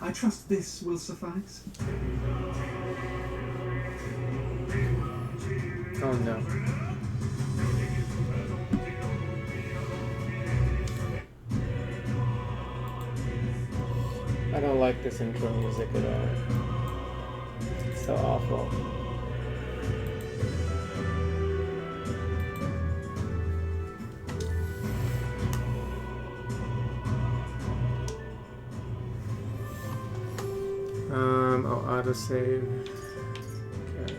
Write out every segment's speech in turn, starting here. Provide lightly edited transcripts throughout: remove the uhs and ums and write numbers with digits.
I trust this will suffice. Oh no. I don't like this intro music at all. It's so awful. Oh, autosave. Okay.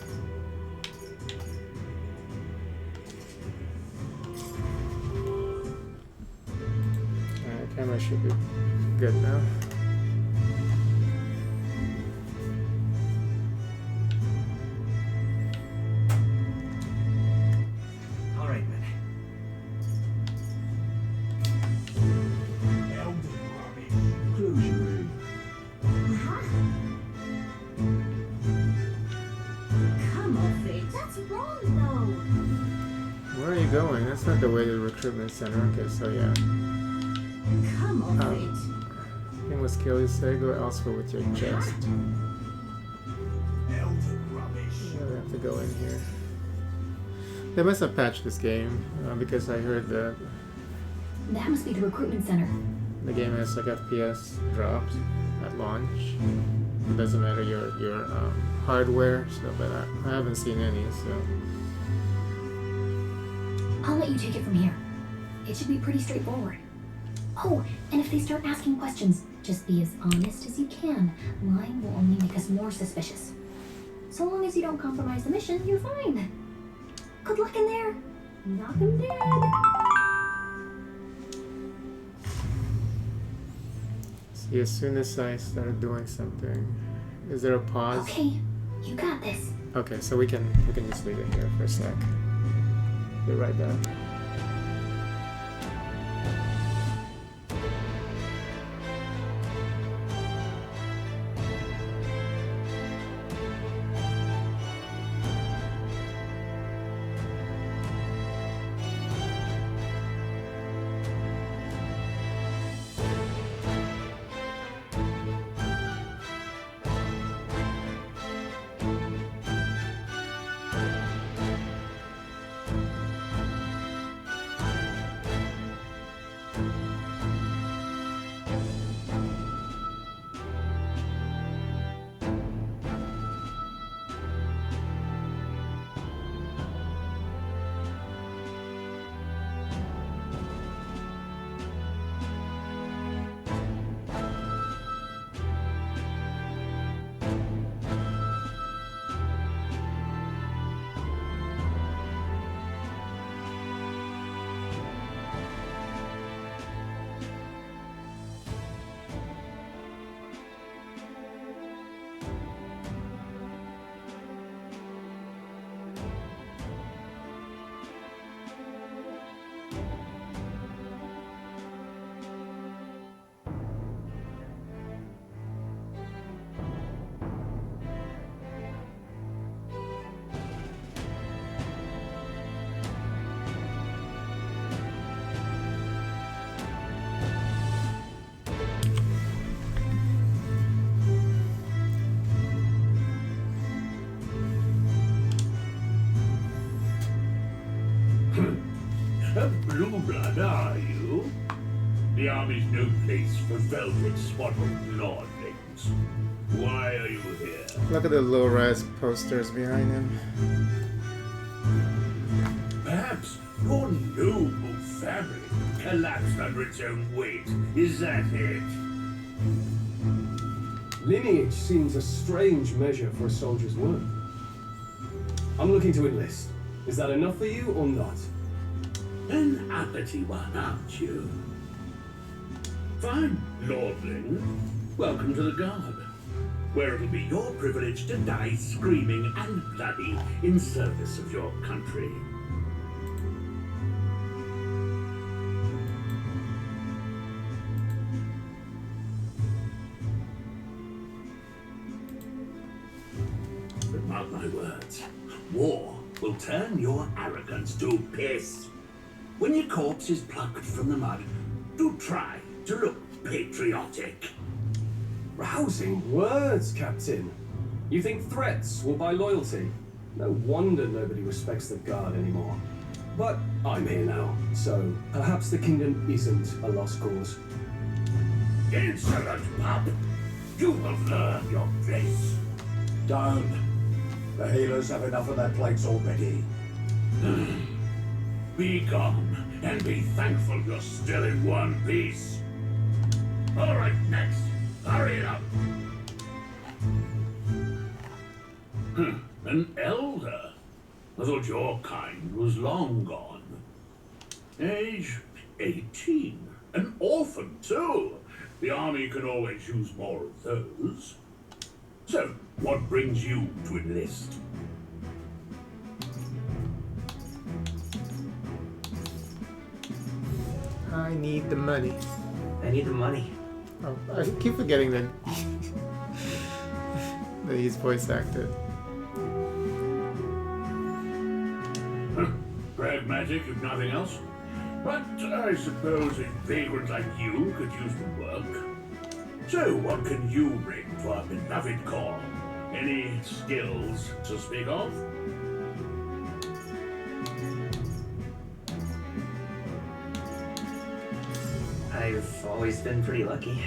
Alright, camera should be good now. Alright then. Closure. Come off it. That's wrong, though. Where are you going? That's not the way to the recruitment center. Okay, so yeah. Come off it. I think what skill you say, go elsewhere with your chest. Yeah, we have to go in here. They must have patched this game because I heard that That must be the recruitment center. the game has like FPS drops at launch. It doesn't matter your hardware, so but I haven't seen any. So I'll let you take it from here. It should be pretty straightforward. Oh, and if they start asking questions, just be as honest as you can. Lying will only make us more suspicious. So long as you don't compromise the mission, you're fine. Good luck in there. Knock 'em dead. see, as soon as I started doing something, is there a pause? Okay, you got this. Okay, so we can just leave it here for a sec. Be right back. A blue blood, are you? The army's no place for velvet swaddled lordlings. Why are you here? Look at the low-res posters behind him. Perhaps your noble family collapsed under its own weight. Is that it? Lineage seems a strange measure for a soldier's work. I'm looking to enlist. Is that enough for you or not? An uppity one, aren't you? Fine, lordling. Welcome to the Guard, where it'll be your privilege to die screaming and bloody in service of your country. But mark my words, war will turn your arrogance to piss. When your corpse is plucked from the mud, do try to look patriotic. Rousing words, Captain. You think threats will buy loyalty? No wonder nobody respects the guard anymore. But I'm here now, so perhaps the kingdom isn't a lost cause. Insolent pup! You have learned your place. Don't. The healers have enough of their plates already. Be gone, and be thankful you're still in one piece. All right, next. Hurry it up. An elder? I thought your kind was long gone. Age 18. An orphan, too. The army can always use more of those. So, what brings you to enlist? I need the money. I need the money. Oh, I keep forgetting that that he's voice acted. Pragmatic, if nothing else. But I suppose a vagrant like you could use the work. So, what can you bring to our beloved corps? Any skills to speak of? I've always been pretty lucky.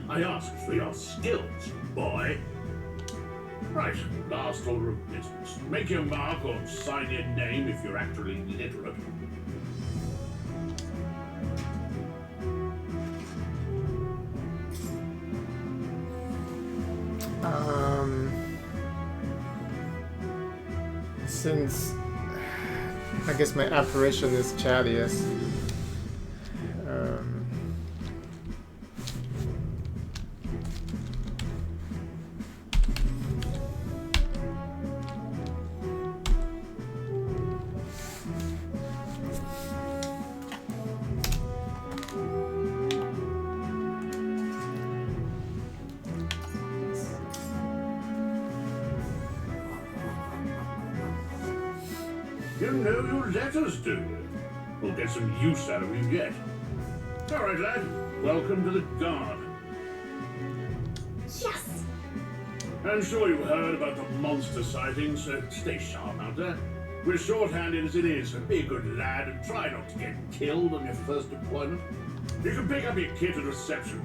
I asked for your skills, boy. Right, last order of business. Make your mark or sign your name if you're actually literate. Since I guess my apparition is Chadius. You know your letters, do you? We'll get some use out of you yet. All right, lad. Welcome to the guard. Yes! I'm sure you've heard about the monster sightings, so stay sharp out there. We're short-handed as it is, so be a good lad and try not to get killed on your first deployment. You can pick up your kit at reception.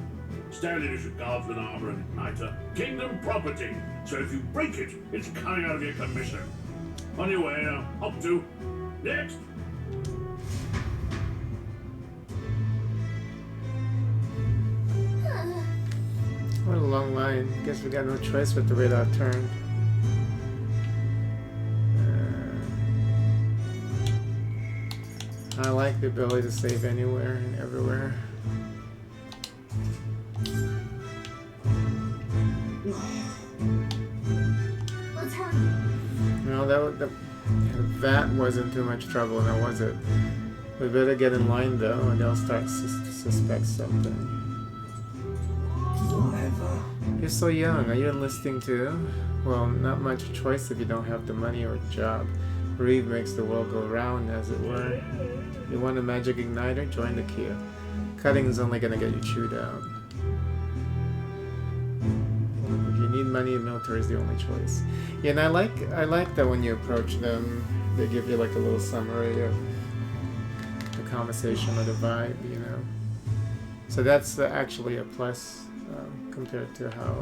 Standard issue guardsman armor and igniter. Kingdom property, so if you break it, it's coming out of your commission. On your way now. Up to. Next. What a long line. Guess we got no choice but to wait our turn. I like the ability to save anywhere and everywhere. Let's hurry. No, that wasn't too much trouble, now was it? We better get in line though, and they'll start to suspect something. Whatever. You're so young. Are you enlisting too? Well, not much choice if you don't have the money or job. Reeve makes the world go round, as it were. You want a magic igniter? Join the queue. Cutting is only gonna get you chewed out. If you need money, the military is the only choice. Yeah, and I like that when you approach them, they give you like a little summary of the conversation or the vibe, you know. So that's actually a plus compared to how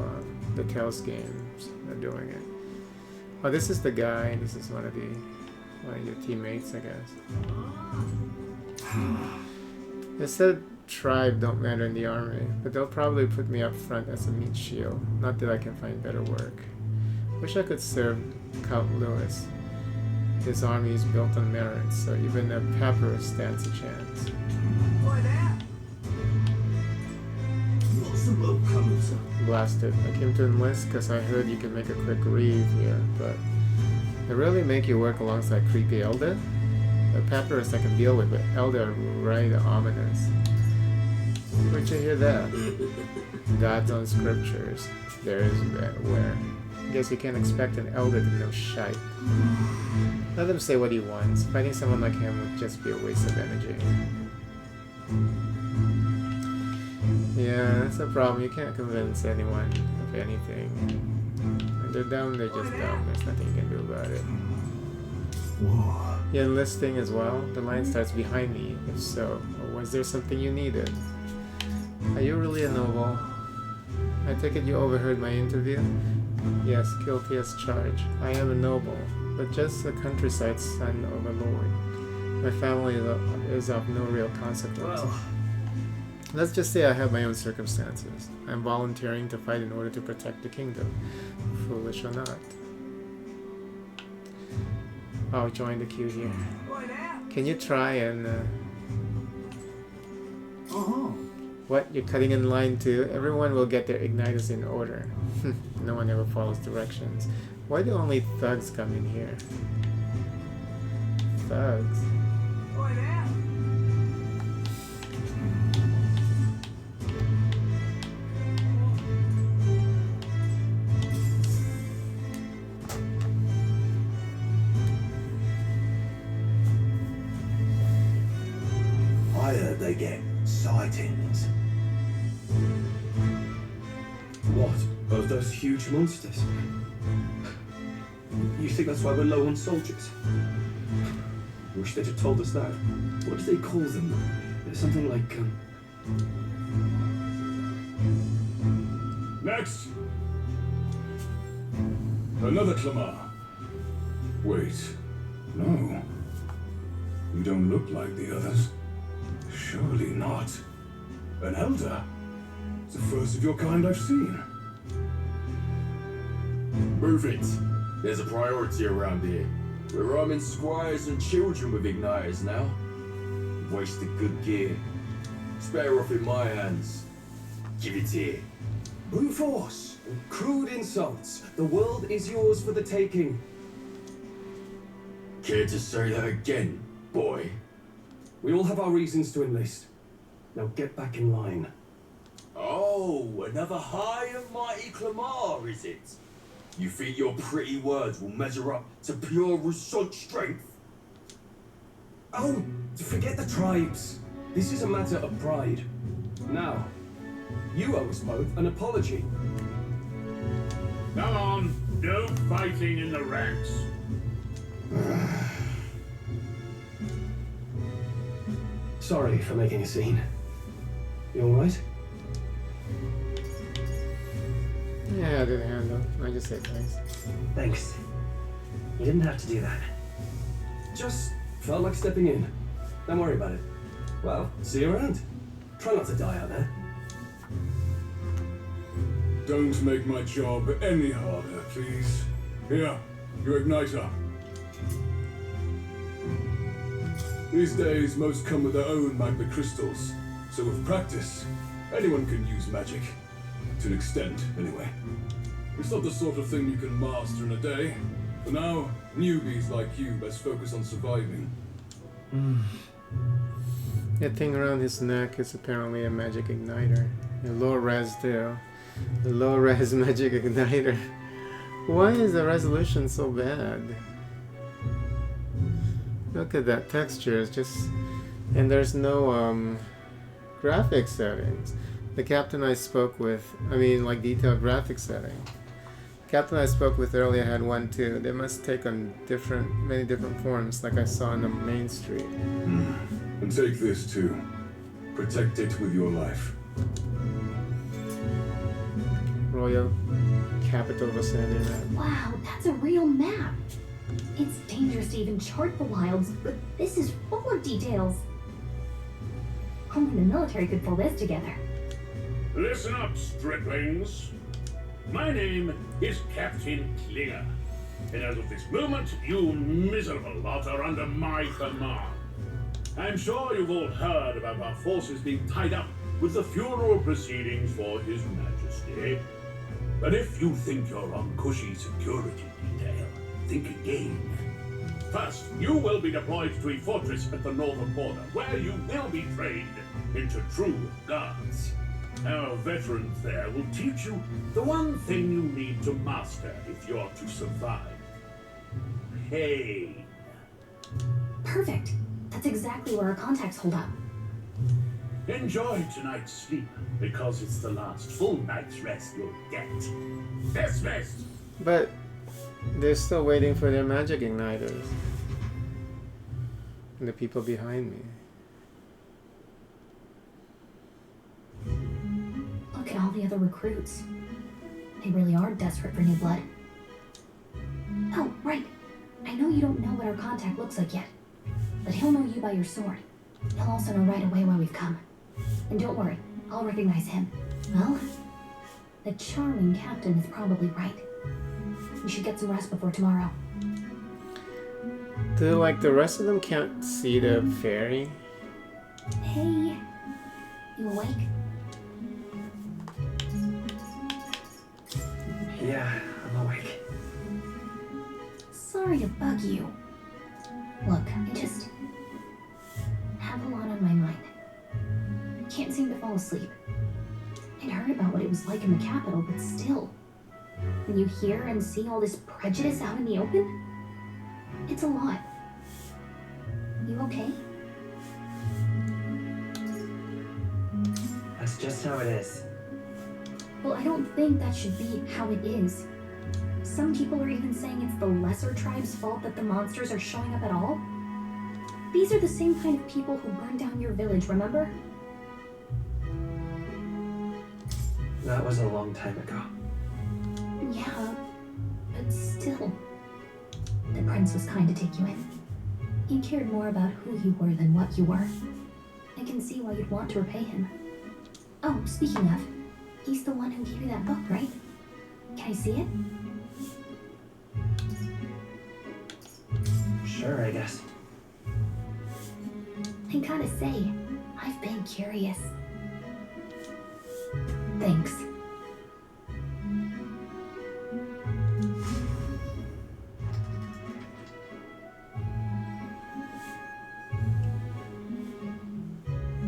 the Tales games are doing it. Oh, this is the guy, and this is one of your teammates, I guess. They said tribe don't matter in the army, but they'll probably put me up front as a meat shield. Not that I can find better work. Wish I could serve Count Lewis. His army is built on merit, so even a papyrus stands a chance. Boy there! What's the rope coming, sir? Blasted. I came to enlist because I heard you can make a quick reeve here, but they really make you work alongside creepy Elder? A papyrus I can deal with, but Elder are right ominous. Where'd you hear that? God's own scriptures. There is where. Guess you can't expect an Elder to know shite. Let him say what he wants. Fighting someone like him would just be a waste of energy. Yeah, that's a problem. You can't convince anyone of anything. When they're dumb, they're just dumb. There's nothing you can do about it. Whoa. You enlisting as well? The line starts behind me. If so, or was there something you needed? Are you really a noble? I take it you overheard my interview? Yes, guilty as charged. I am a noble, but just a countryside son of a lord. My family is of no real consequence. Well, Let's just say I have my own circumstances. I'm volunteering to fight in order to protect the kingdom. Foolish or not. I'll join the queue here. boy now. Can you try and... Uh-huh. What? You're cutting in line too? Everyone will get their igniters in order. No one ever follows directions. Why do only thugs come in here? Thugs? Boy now. I heard they get sightings. What? Of those huge monsters? You think that's why we're low on soldiers? Wish they'd have told us that. What do they call them? Something like, Next! Another Clamar. Wait. No. You don't look like the others. Surely not. An elder? It's the first of your kind I've seen. Move it. There's a priority around here. We're arming squires and children with igniters now. Wasted good gear. It's better off in my hands. Give it here. brute force and crude insults. The world is yours for the taking. Care to say that again, boy? We all have our reasons to enlist. Now get back in line. Oh, another high and mighty Clamar, is it? You think your pretty words will measure up to pure Rousseau strength? Oh, forget the tribes. This is a matter of pride. Now, you owe us both an apology. Come on, no fighting in the ranks. Sorry for making a scene. You alright? Yeah, I didn't handle. I just said thanks. Thanks. You didn't have to do that. Just felt like stepping in. Don't worry about it. Well, see you around. Try not to die out there. Don't make my job any harder, please. Here, your igniter. These days, most come with their own magma crystals. So with practice, anyone can use magic. To an extent, anyway. It's not the sort of thing you can master in a day. For now, newbies like you best focus on surviving. That thing around his neck is apparently a magic igniter. A low res too. The low res magic igniter. Why is the resolution so bad? Look at that texture. It's just, and there's no graphic settings. The captain I spoke with, I mean like detailed graphic setting. Captain I spoke with earlier had one too. They must take on many different forms, like I saw on the main street. And take this too. Protect it with your life. Royal capital of Sandyland. Wow, that's a real map. It's dangerous to even chart the wilds, but this is full of details. Only the military could pull this together. Listen up, striplings. My name is Captain Klinger. And as of this moment, you miserable lot are under my command. I'm sure you've all heard about our forces being tied up with the funeral proceedings for His Majesty. But if you think you're on cushy security detail, think again. First, you will be deployed to a fortress at the northern border, where you will be trained into true guards. Our veterans there will teach you the one thing you need to master if you're to survive. Pain. Perfect. That's exactly where our contacts hold up. Enjoy tonight's sleep, because it's the last full night's rest you'll get. Dismissed! But they're still waiting for their magic igniters. And the people behind me. Look at all the other recruits. They really are desperate for new blood. Oh, right. I know you don't know what our contact looks like yet, but he'll know you by your sword. He'll also know right away why we've come. And don't worry, I'll recognize him. Well, the charming captain is probably right. We should get some rest before tomorrow. Do like the rest of them can't see the fairy? Hey, you awake? Yeah, I'm awake. Sorry to bug you. Look, I just have a lot on my mind. Can't seem to fall asleep. I'd heard about what it was like in the capital, but still, when you hear and see all this prejudice out in the open, it's a lot. You okay? That's just how it is. Well, I don't think that should be how it is. Some people are even saying it's the lesser tribe's fault that the monsters are showing up at all. These are the same kind of people who burned down your village, remember? That was a long time ago. Yeah, but still. The prince was kind to take you in. He cared more about who you were than what you were. I can see why you'd want to repay him. Oh, speaking of, he's the one who gave you that book, right? Can I see it? Sure, I guess. I gotta say, I've been curious. Thanks.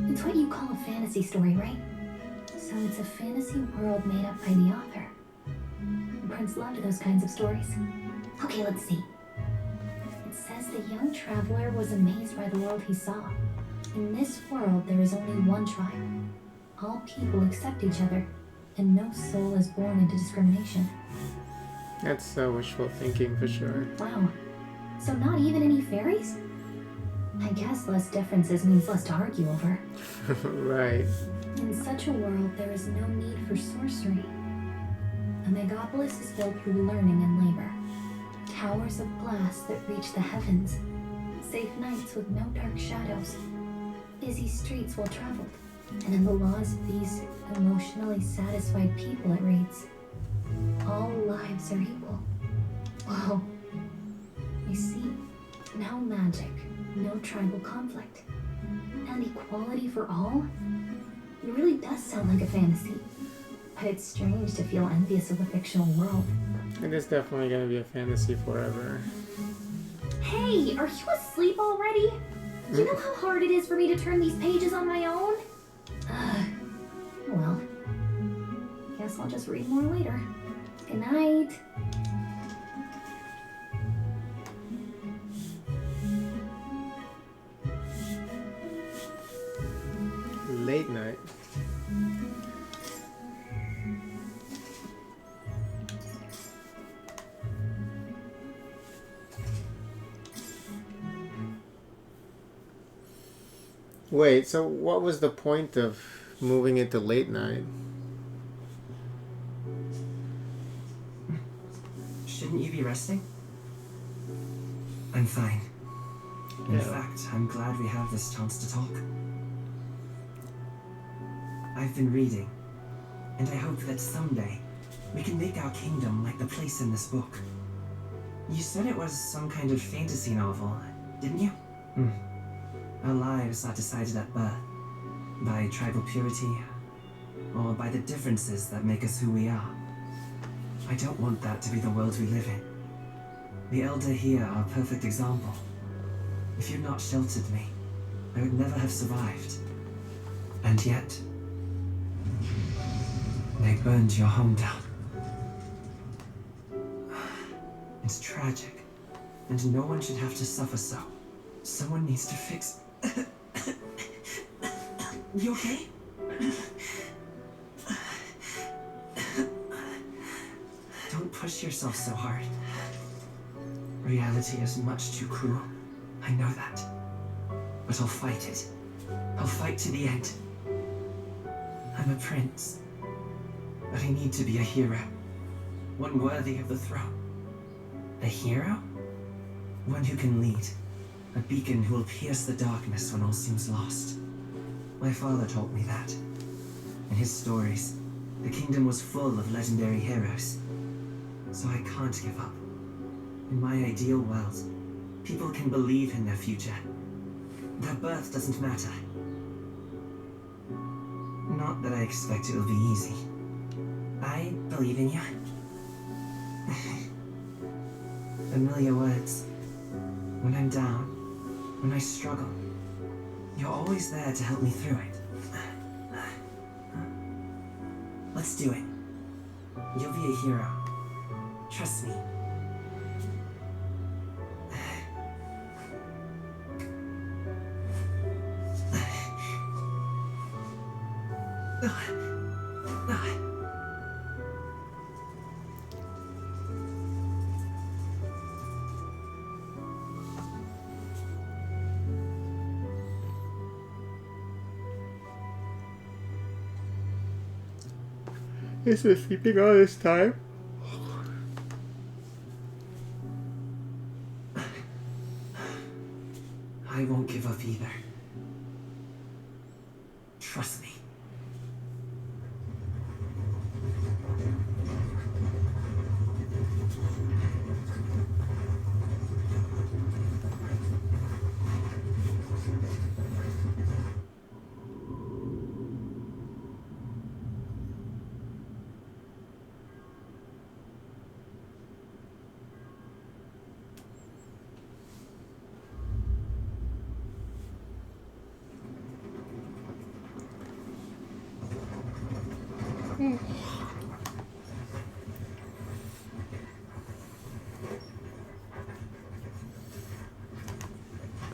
It's what you call a fantasy story, right? So it's a fantasy world made up by the author. The prince loved those kinds of stories. Okay, let's see. It says the young traveler was amazed by the world he saw. In this world, there is only one tribe. All people accept each other, and no soul is born into discrimination. That's wishful thinking for sure. Wow. So not even any fairies? I guess less differences means less to argue over. Right. In such a world, there is no need for sorcery. A megapolis is built through learning and labor. Towers of glass that reach the heavens. Safe nights with no dark shadows. Busy streets well traveled. And in the laws of these emotionally satisfied people, it reads, all lives are equal. Whoa. You see, no magic, no tribal conflict, and equality for all? It really does sound like a fantasy. But it's strange to feel envious of a fictional world. It is definitely going to be a fantasy forever. Hey, are you asleep already? You know how hard it is for me to turn these pages on my own? Well, guess I'll just read more later. Good night. Late night. Wait, so what was the point of moving it to late night? Shouldn't you be resting? I'm fine. In Yeah. fact, I'm glad we have this chance to talk. I've been reading, and I hope that someday we can make our kingdom like the place in this book. You said it was some kind of fantasy novel, didn't you? Our lives are decided at birth, by tribal purity, or by the differences that make us who we are. I don't want that to be the world we live in. The Elder here are a perfect example. If you'd not sheltered me, I would never have survived. And yet, they burned your home down. It's tragic, and no one should have to suffer so. Someone needs to fix... You okay? Don't push yourself so hard. Reality is much too cruel. I know that. But I'll fight it. I'll fight to the end. I'm a prince. But I need to be a hero. One worthy of the throne. A hero? One who can lead. A beacon who will pierce the darkness when all seems lost. My father taught me that. In his stories, the kingdom was full of legendary heroes. So I can't give up. In my ideal world, people can believe in their future. Their birth doesn't matter. Not that I expect it will be easy. I believe in you. Familiar words. When I'm down, when I struggle, you're always there to help me through it. Let's do it. You'll be a hero. Trust me. Is it sleeping all this time? I won't give up either. Trust me.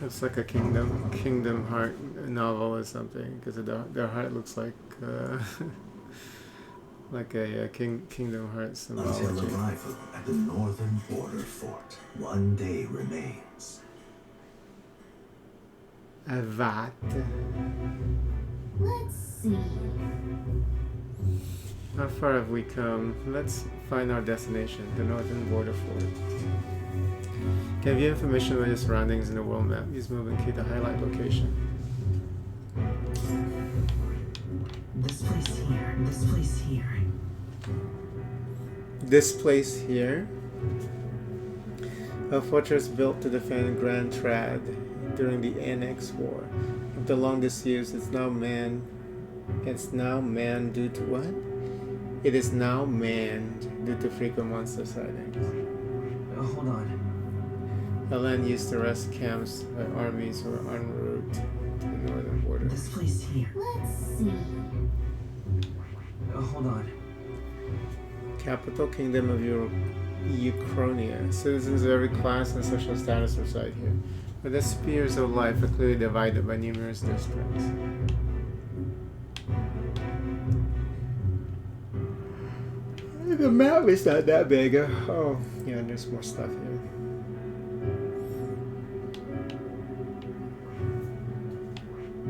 It's like a Kingdom Heart novel or something, because their heart looks like like a Kingdom Hearts Until symbology. arrival at the northern border fort, one day remains. Avat. Let's see. How far have we come? Let's find our destination, the northern border fort. Can view information about your surroundings in the world map. Use move and key to highlight location. This place here. This place here. This place here. A fortress built to defend Grand Trad during the Annex War. After long disuse, it's now manned due to what? It is now manned due to frequent monster sightings. Hold on. The land used to rest camps by armies who were en route to the northern border. This place here. Let's see. Hold on. Capital Kingdom of Uchronia. Citizens of every class and social status reside here. But the spheres of life are clearly divided by numerous districts. The map is not that big. Oh, yeah, there's more stuff here.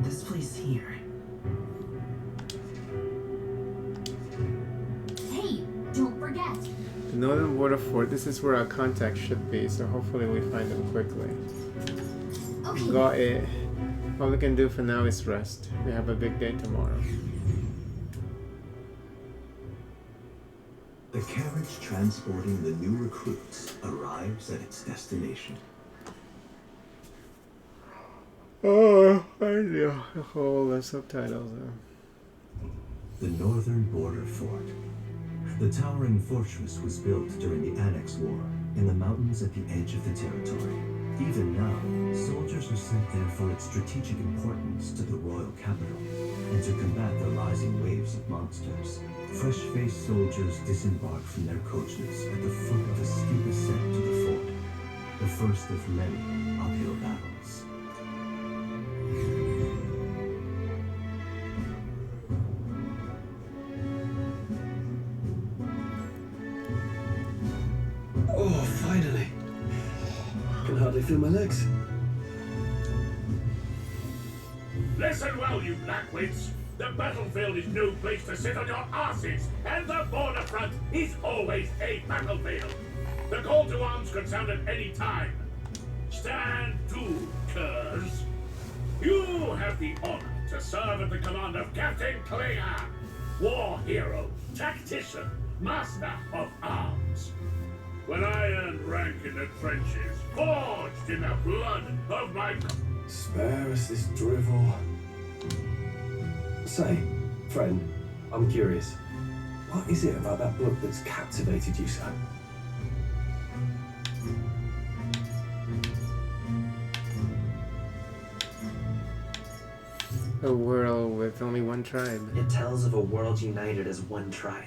This place here. Hey, don't forget. The northern border fort. This is where our contact should be, so hopefully we find them quickly. Okay. Got it. All we can do for now is rest. We have a big day tomorrow. The carriage transporting the new recruits arrives at its destination. Oh, I know the whole subtitles. The northern border fort. The towering fortress was built during the Annex War in the mountains at the edge of the territory. Even now, soldiers are sent there for its strategic importance to the royal capital and to combat the rising waves of monsters. Fresh-faced soldiers disembark from their coaches at the foot of a steep ascent to the fort, the first of many uphill battles. hardly feel my legs. Listen well, you blackwits. The battlefield is no place to sit on your asses, and the border front is always a battlefield. The call to arms could sound at any time. Stand to, curs. You have the honor to serve at the command of Captain Clear, war hero, tactician, master of arms. When I earned rank in the trenches, forged in the blood of my... Spare us this drivel. Say, friend, I'm curious. What is it about that book that's captivated you so? A world with only one tribe. It tells of a world united as one tribe.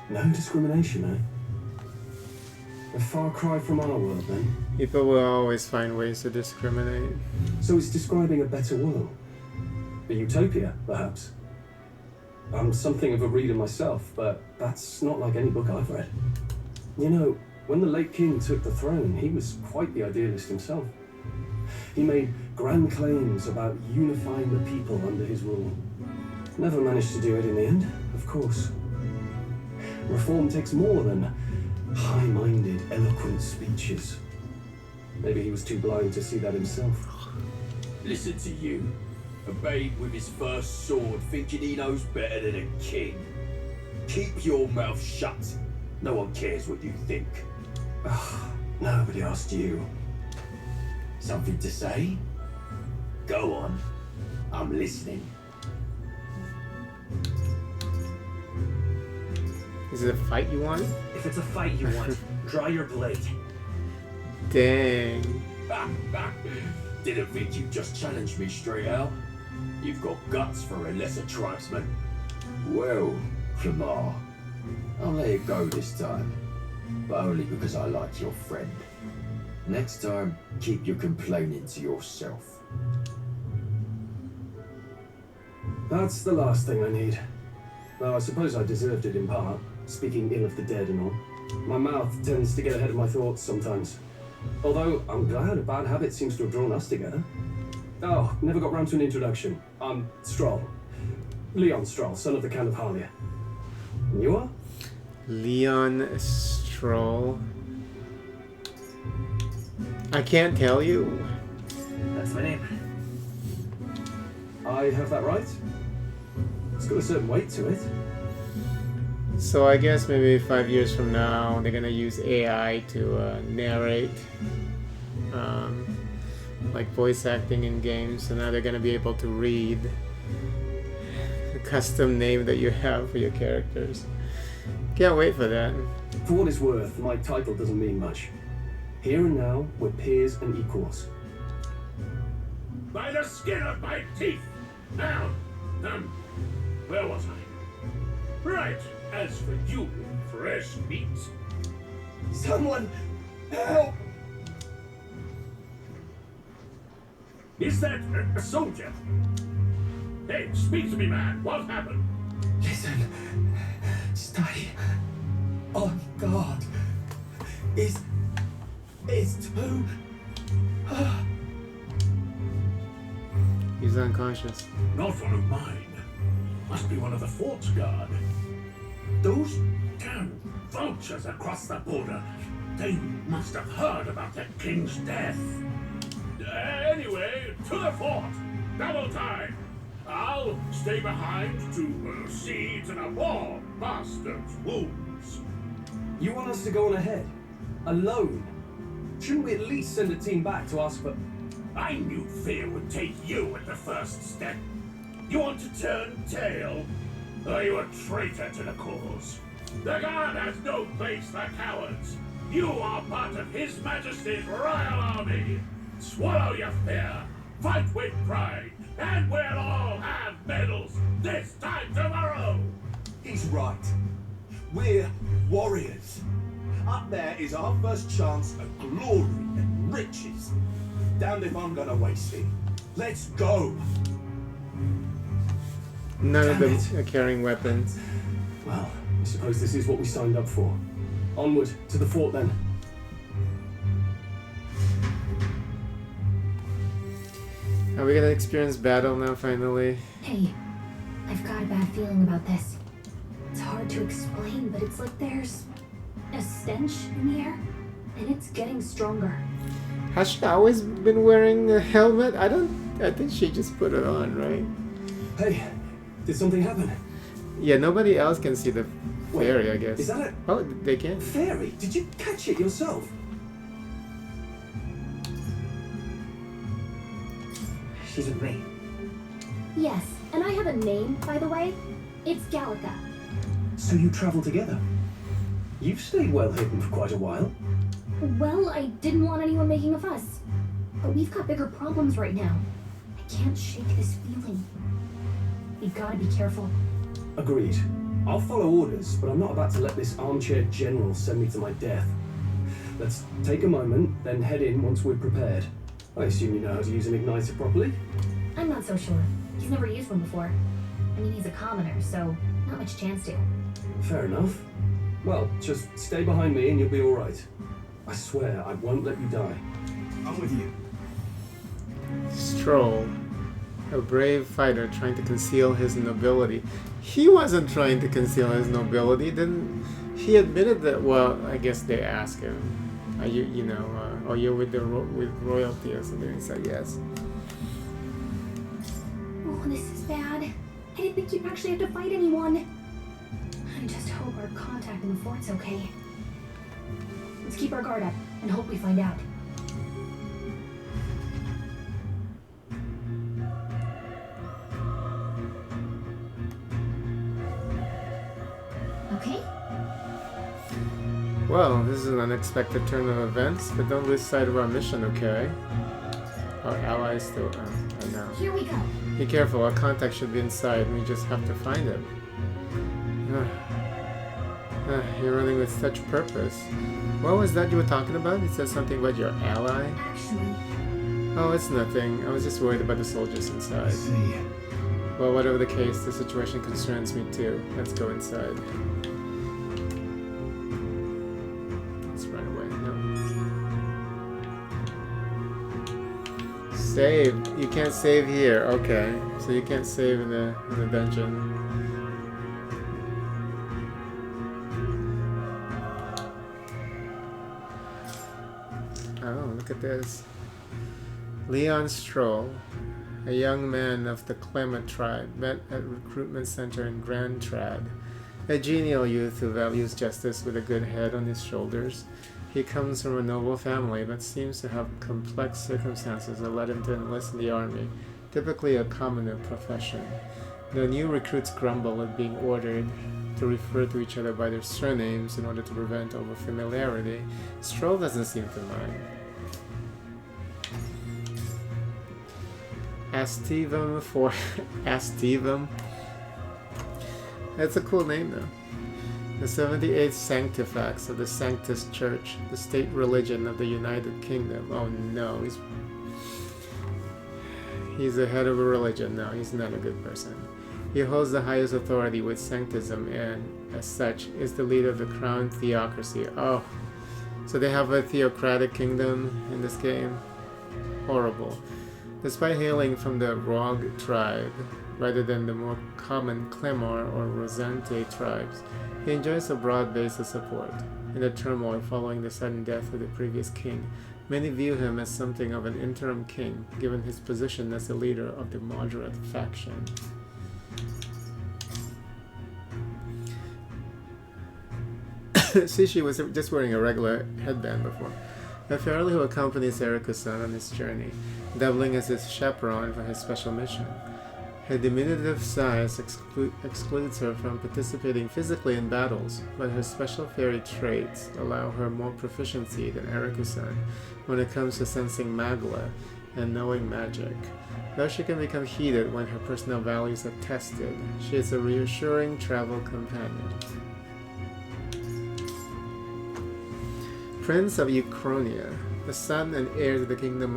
No discrimination, eh? A far cry from our world, then. People will always find ways to discriminate. So it's describing a better world. A utopia, perhaps. I'm something of a reader myself, but that's not like any book I've read. You know, when the late king took the throne, he was quite the idealist himself. He made grand claims about unifying the people under his rule. Never managed to do it in the end, of course. Reform takes more than high-minded, eloquent speeches. Maybe he was too blind to see that himself. Listen to you. A babe with his first sword thinking he knows better than a king. Keep your mouth shut. No one cares what you think. Nobody asked you. Something to say? Go on. I'm listening. Is it a fight you want? If it's a fight you want, draw your blade. Dang. Didn't think you'd just challenge me straight out. You've got guts for a lesser tribesman. Well, Kamar, I'll let it go this time. But only because I like your friend. Next time, keep your complaining to yourself. That's the last thing I need. Though I suppose I deserved it in part, speaking ill of the dead and all. My mouth tends to get ahead of my thoughts sometimes. Although, I'm glad a bad habit seems to have drawn us together. Oh, never got round to an introduction. I'm Stroll. Leon Stroll, son of the Count of Harlia. And you are? Leon Stroll. I can't tell you. That's my name. I have that right? It's got a certain weight to it. So I guess maybe 5 years from now they're gonna use AI to narrate, like voice acting in games. So now they're gonna be able to read the custom name that you have for your characters. Can't wait for that. For what it's worth, my title doesn't mean much. Here and now, we're peers and equals. By the skin of my teeth! Now, where was I? Right, as for you, fresh meat. Someone help! Is that a soldier? Hey, speak to me, man. What happened? Listen, stay on guard. It's too... He's unconscious. Not one of mine. Must be one of the fort's guard. Those damn vultures across the border. They must have heard about the king's death. Anyway, to the fort. Double time. I'll stay behind to see to the poor bastard's wounds. You want us to go on ahead? Alone? Shouldn't we at least send a team back to ask for... I knew fear would take you at the first step. You want to turn tail? Are you a traitor to the cause? The guard has no place for cowards. You are part of His Majesty's Royal Army. Swallow your fear, fight with pride, and we'll all have medals this time tomorrow. He's right. We're warriors. Up there is our first chance at glory and riches. Damned if I'm gonna waste it. Let's go! None of Damn them are carrying weapons. Well, I suppose this is what we signed up for. Onward, to the fort then. Are we gonna experience battle now, finally? Hey, I've got a bad feeling about this. It's hard to explain, but it's like there's a stench in the air, and it's getting stronger. Has she always been wearing a helmet? I think she just put it on, right? Hey, did something happen? Yeah, nobody else can see the fairy, I guess. Is that a Oh, they can. fairy? Did you catch it yourself? She's with me. Yes, and I have a name, by the way. It's Gallica. So you travel together? You've stayed well hidden for quite a while. Well, I didn't want anyone making a fuss. But we've got bigger problems right now. I can't shake this feeling. We've got to be careful. Agreed. I'll follow orders, but I'm not about to let this armchair general send me to my death. Let's take a moment, then head in once we're prepared. I assume you know how to use an igniter properly? I'm not so sure. He's never used one before. I mean, he's a commoner, so not much chance to. Fair enough. Well, just stay behind me and you'll be alright. I swear I won't let you die. I'm with you. Stroll, a brave fighter trying to conceal his nobility. He wasn't trying to conceal his nobility. Then he admitted that. Well, I guess they asked him, "Are you, are you with with royalty or something?" He said yes. Oh, this is bad. I didn't think you'd actually have to fight anyone. I just hope our contact in the fort's okay. Let's keep our guard up and hope we find out. Okay? Well, this is an unexpected turn of events, but don't lose sight of our mission, okay? Our allies still are now. Here we go. Be careful, our contact should be inside. We just have to find him. You're running with such purpose. What was that you were talking about? You said something about your ally? Actually, Oh, it's nothing. I was just worried about the soldiers I inside. see. Well, whatever the case, the situation concerns me too. Let's go inside. Let's run away. No. Save. You can't save here. Okay. So you can't save in the dungeon. Oh, look at this. Leon Stroll, a young man of the Clement tribe, met at recruitment center in Grand Trad. A genial youth who values justice with a good head on his shoulders. He comes from a noble family, but seems to have complex circumstances that led him to enlist in the army, typically a commoner profession. The new recruits grumble at being ordered to refer to each other by their surnames in order to prevent overfamiliarity. Stroll doesn't seem to mind. Astivum. That's a cool name though. The 78th Sanctifax of the Sanctus Church, the state religion of the United Kingdom. Oh no, he's the head of a religion. No, he's not a good person. He holds the highest authority with sanctism and, as such, is the leader of the crown theocracy. Oh, so they have a theocratic kingdom in this game? Horrible. Despite hailing from the Rogue tribe, rather than the more common Clemor or Rosante tribes, he enjoys a broad base of support. In the turmoil following the sudden death of the previous king, many view him as something of an interim king, given his position as the leader of the moderate faction. See, she was just wearing a regular headband before. A fairy who accompanies Eriko-san on his journey, doubling as his chaperone for his special mission. Her diminutive size excludes her from participating physically in battles, but her special fairy traits allow her more proficiency than Eriko-san when it comes to sensing magla and knowing magic. Though she can become heated when her personal values are tested, she is a reassuring travel companion. Prince of Euchronia, the son and heir to the kingdom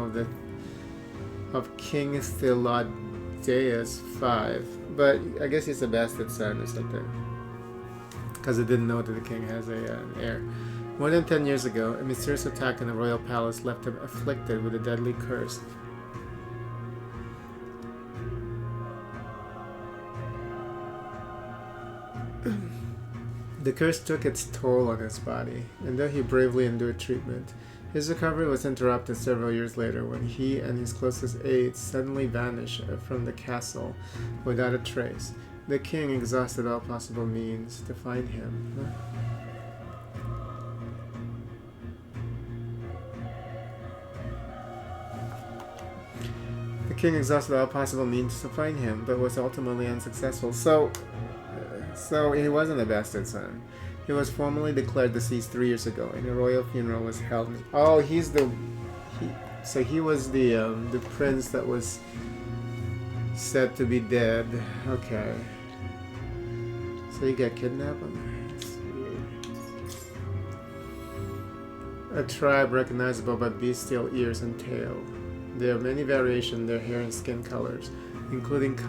of King Thylaudeus V, but I guess he's a bastard son or something, because I didn't know that the king has an heir. More than 10 years ago, a mysterious attack in the royal palace left him afflicted with a deadly curse. The curse took its toll on his body, and though he bravely endured treatment, his recovery was interrupted several years later when he and his closest aides suddenly vanished from the castle without a trace. The king exhausted all possible means to find him. The king exhausted all possible means to find him, but was ultimately unsuccessful. So he wasn't a bastard son. He was formally declared deceased 3 years ago, and a royal funeral was held. Oh, he was the prince that was said to be dead. Okay. So he got kidnapped. A tribe recognizable by bestial ears and tail. There are many variations in their hair and skin colors, including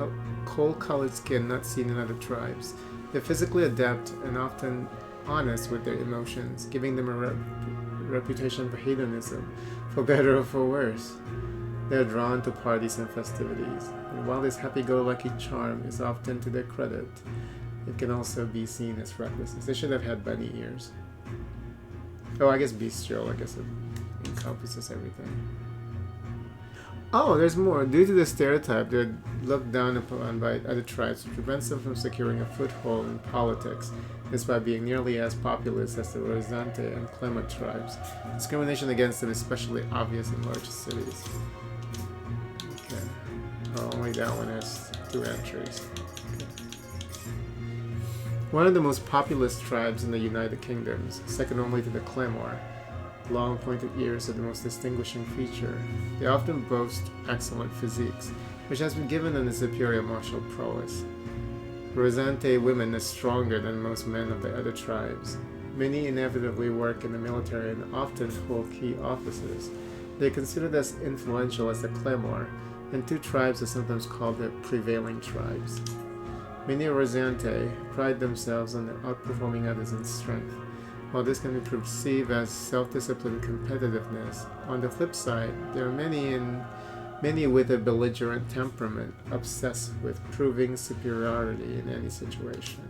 coal-colored skin not seen in other tribes. They're physically adept and often honest with their emotions, giving them a reputation for hedonism, for better or for worse. They're drawn to parties and festivities, and while this happy-go-lucky charm is often to their credit, it can also be seen as recklessness. They should have had bunny ears. Oh, I guess bestial, I guess it encompasses everything. Oh, there's more. Due to the stereotype, they're looked down upon by other tribes, which prevents them from securing a foothold in politics, despite being nearly as populous as the Rosante and Clement tribes. Discrimination against them is especially obvious in large cities. Okay. Oh, only that one has 2 entries. Okay. One of the most populous tribes in the United Kingdoms, second only to the Claymore. Long pointed ears are the most distinguishing feature. They often boast excellent physiques, which has been given them a superior martial prowess. Rosante women are stronger than most men of the other tribes. Many inevitably work in the military and often hold key offices. They are considered as influential as the Claymore, and 2 tribes are sometimes called the prevailing tribes. Many Rosante pride themselves on outperforming others in strength. While this can be perceived as self-disciplined competitiveness, on the flip side, there are many with a belligerent temperament, obsessed with proving superiority in any situation.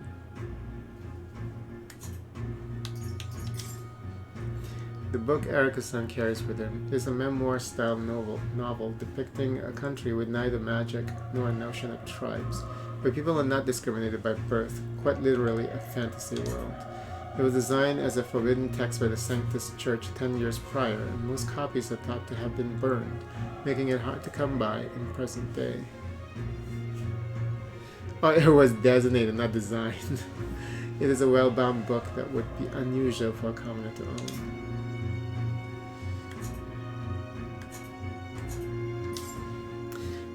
The book Erika-san carries with him is a memoir-style novel depicting a country with neither magic nor a notion of tribes, where people are not discriminated by birth, quite literally a fantasy world. It was designed as a forbidden text by the Sanctus Church 10 years prior, and most copies are thought to have been burned, making it hard to come by in present day. Oh, it was designated, not designed. It is a well-bound book that would be unusual for a commoner to own.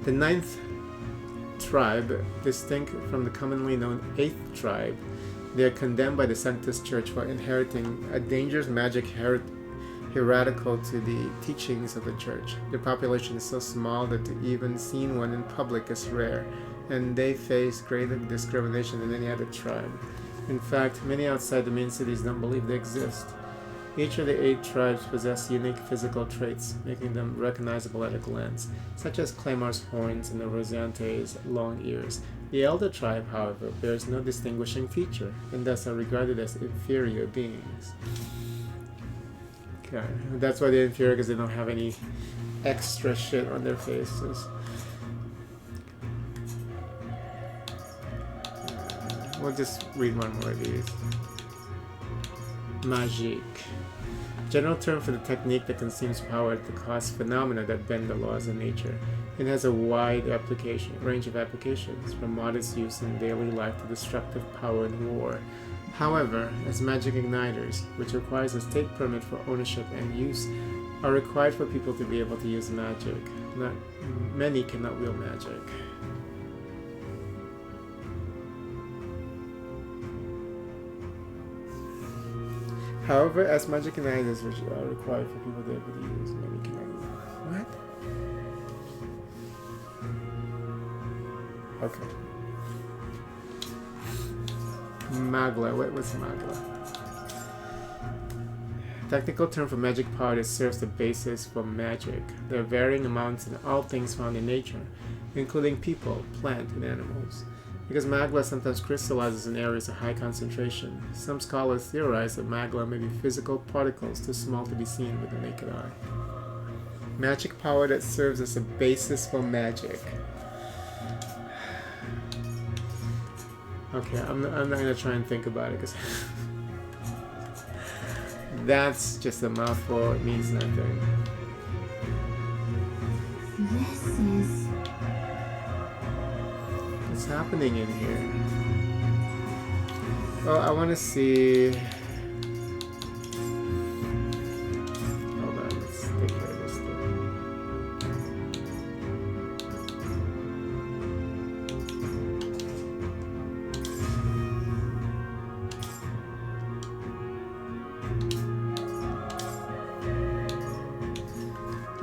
The 9th tribe, distinct from the commonly known 8th tribe, they are condemned by the Sanctus Church for inheriting a dangerous magic heretical to the teachings of the Church. Their population is so small that to even see one in public is rare, and they face greater discrimination than any other tribe. In fact, many outside the main cities don't believe they exist. Each of the 8 tribes possess unique physical traits, making them recognizable at a glance, such as Claymore's horns and the Rosante's long ears. The elder tribe, however, bears no distinguishing feature, and thus are regarded as inferior beings. Okay, that's why they're inferior, because they don't have any extra shit on their faces. We'll just read one more of these. Magique. General term for the technique that consumes power to cause phenomena that bend the laws of nature. It has a wide range of applications, from modest use in daily life to destructive power in war. However, as magic igniters, which requires a state permit for ownership and use, are required for people to be able to use magic. Many cannot wield magic. However, as magic igniters which are required for people to be able to use, many cannot wield. What? Okay. Magla. What's Magla? Technical term for magic power that serves the basis for magic. There are varying amounts in all things found in nature, including people, plants, and animals. Because magma sometimes crystallizes in areas of high concentration. Some scholars theorize that magma may be physical particles too small to be seen with the naked eye. Magic power that serves as a basis for magic. Okay, I'm not gonna try and think about it because that's just a mouthful. It means nothing. This is... What's happening in here? Oh, I want to see. Hold on, let's take care of this thing.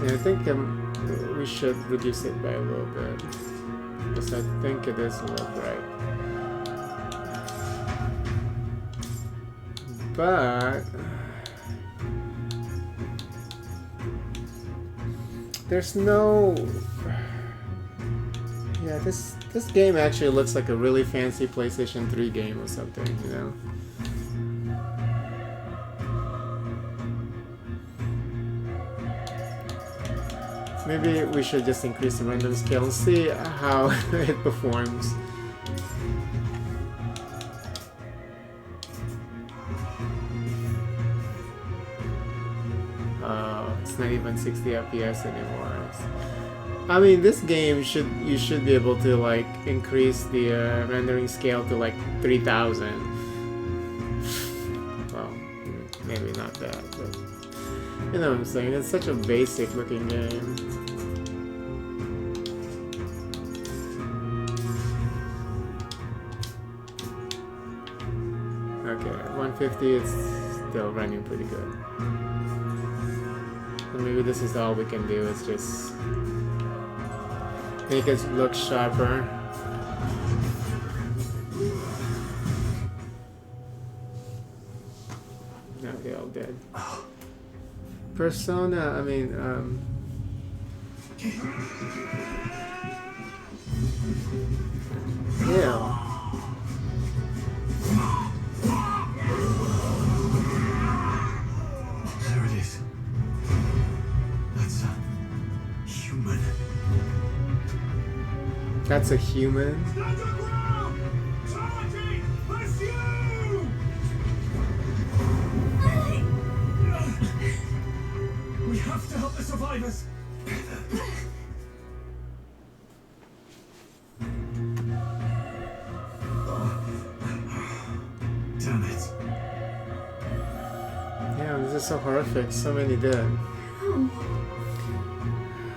Yeah, I think we should reduce it by a little bit. Because I think it is a little bright. But there's no... Yeah, this game actually looks like a really fancy PlayStation 3 game or something, you know? Maybe we should just increase the random scale and see how it performs. It's not even 60 FPS anymore. I mean, this game you should be able to like increase the rendering scale to like 3000. Well, maybe not that, but you know what I'm saying. It's such a basic looking game. Okay, 150, it's still running pretty good. So maybe this is all we can do, is just make it look sharper. Okay, all dead. Persona, I mean, yeah. There it is. That's a human. That's a human? Stand your ground! Charging! Pursue! We have to help the survivors. Damn it. Yeah, this is so horrific. So many dead.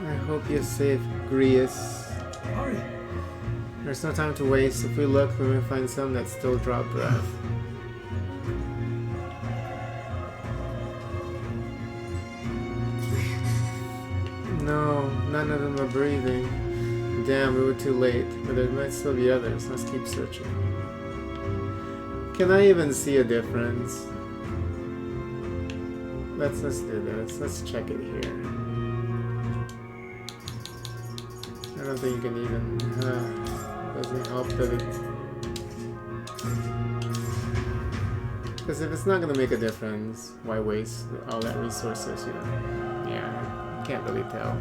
I hope you're safe, Grius. Hurry! There's no time to waste. If we look, we may find some that still draw breath. No, none of them are breathing. Damn, we were too late. But there might still be others. Let's keep searching. Can I even see a difference? Let's do this. Let's check it here. I don't think you can even... doesn't help that it... Because if it's not going to make a difference, why waste all that resources, you know? Yeah, you can't really tell.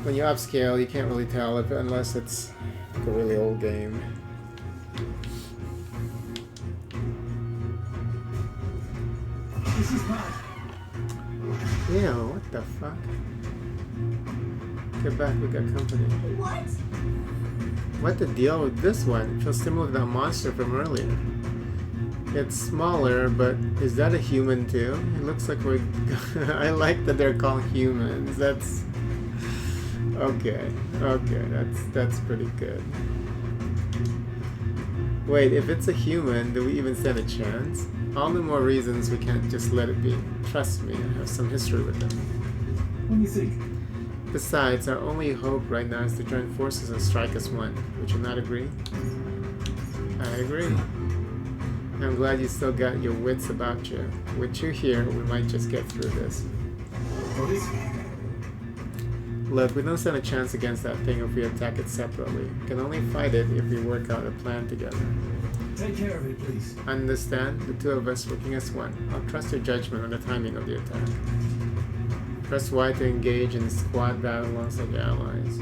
When you upscale, you can't really tell if, unless it's like a really old game. This is bad. Ew, what the fuck? Get back, we got company. What? What the deal with this one? It feels similar to that monster from earlier. It's smaller, but is that a human too? It looks like we're... I like that they're called humans. That's... Okay, that's pretty good. Wait, if it's a human, do we even stand a chance? All the more reasons we can't just let it be. Trust me, I have some history with them. What do you think? Besides, our only hope right now is to join forces and strike as one. Would you not agree? I agree. I'm glad you still got your wits about you. With you here, we might just get through this. What is Look, we don't stand a chance against that thing if we attack it separately. We can only fight it if we work out a plan together. Take care of it, please. Understand? The two of us working as one. I'll trust your judgment on the timing of the attack. Press Y to engage in squad battle alongside your allies.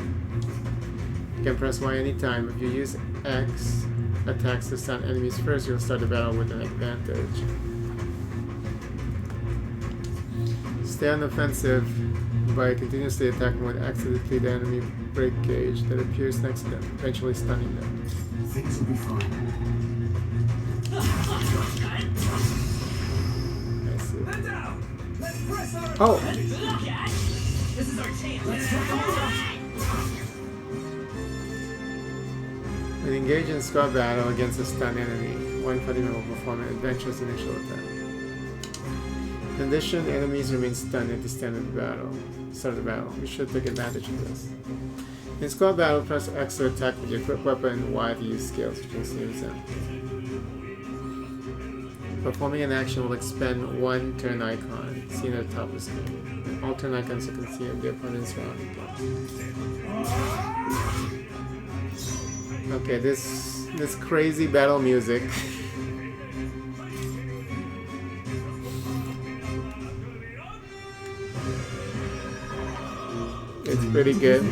You can press Y anytime. If you use X attacks to stun enemies first, you'll start the battle with an advantage. Stay on the offensive by continuously attacking with X to deplete the enemy break gauge that appears next to them, eventually stunning them. Things will be fine. I see. Down! Let's press our Oh! This is our chance. Let's take them out. When engaged in squad battle against a stunned enemy, one fighting will perform an adventurous initial attack. In addition, enemies remain stunned at the start of the battle. You should take advantage of this. In squad battle, press X to attack with your equipped weapon and Y to use skills, which includes them. Performing an action will expend one turn icon, seen at the top of the screen. All turn icons you can see of the opponent's round. Okay, this crazy battle music. It's pretty good.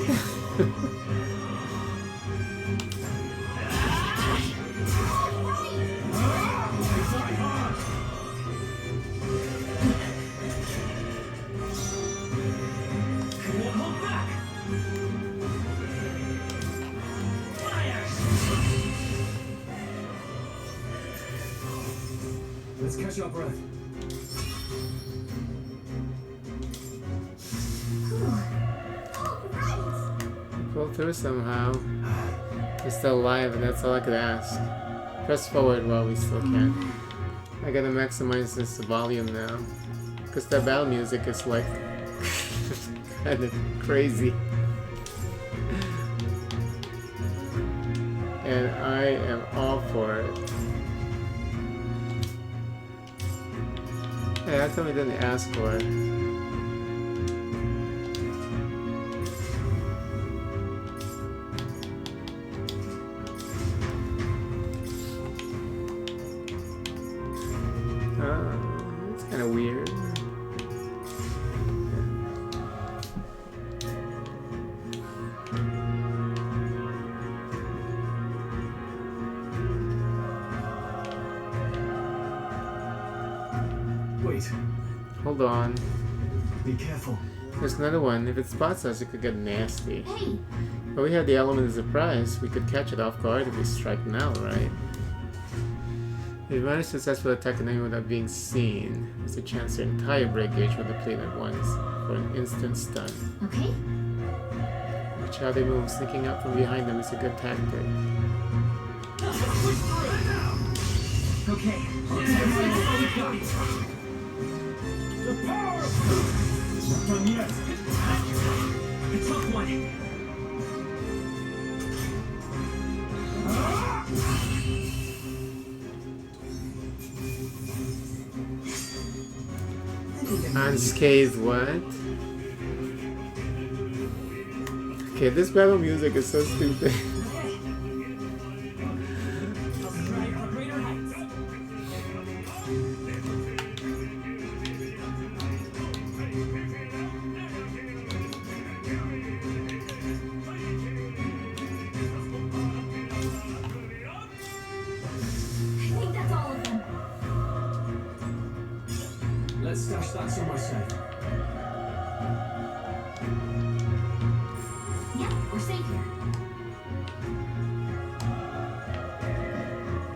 Let's catch our breath. Pull through somehow. We're still alive, and that's all I could ask. Press forward while we still can. I gotta maximize this volume now, because that battle music is like kind of crazy. And I am all for it. Hey, how come we didn't ask for it? It's kind of weird. Wait, Hold on. be careful. There's another one. If it spots us, it could get nasty. Hey, But we have the element of surprise. We could catch it off guard if we strike now, right? If you manage to successfully attack an enemy without being seen, there's a chance their entire break gauge will deplete at once for an instant stun. okay? Watch how they move. Sneaking up from behind them is a good tactic. Okay. The power of not done yet. A tough one. Unscathed what? Okay, this battle music is so stupid. I think that's all of them. Let's stash that somewhere safe. Yep, we're safe here.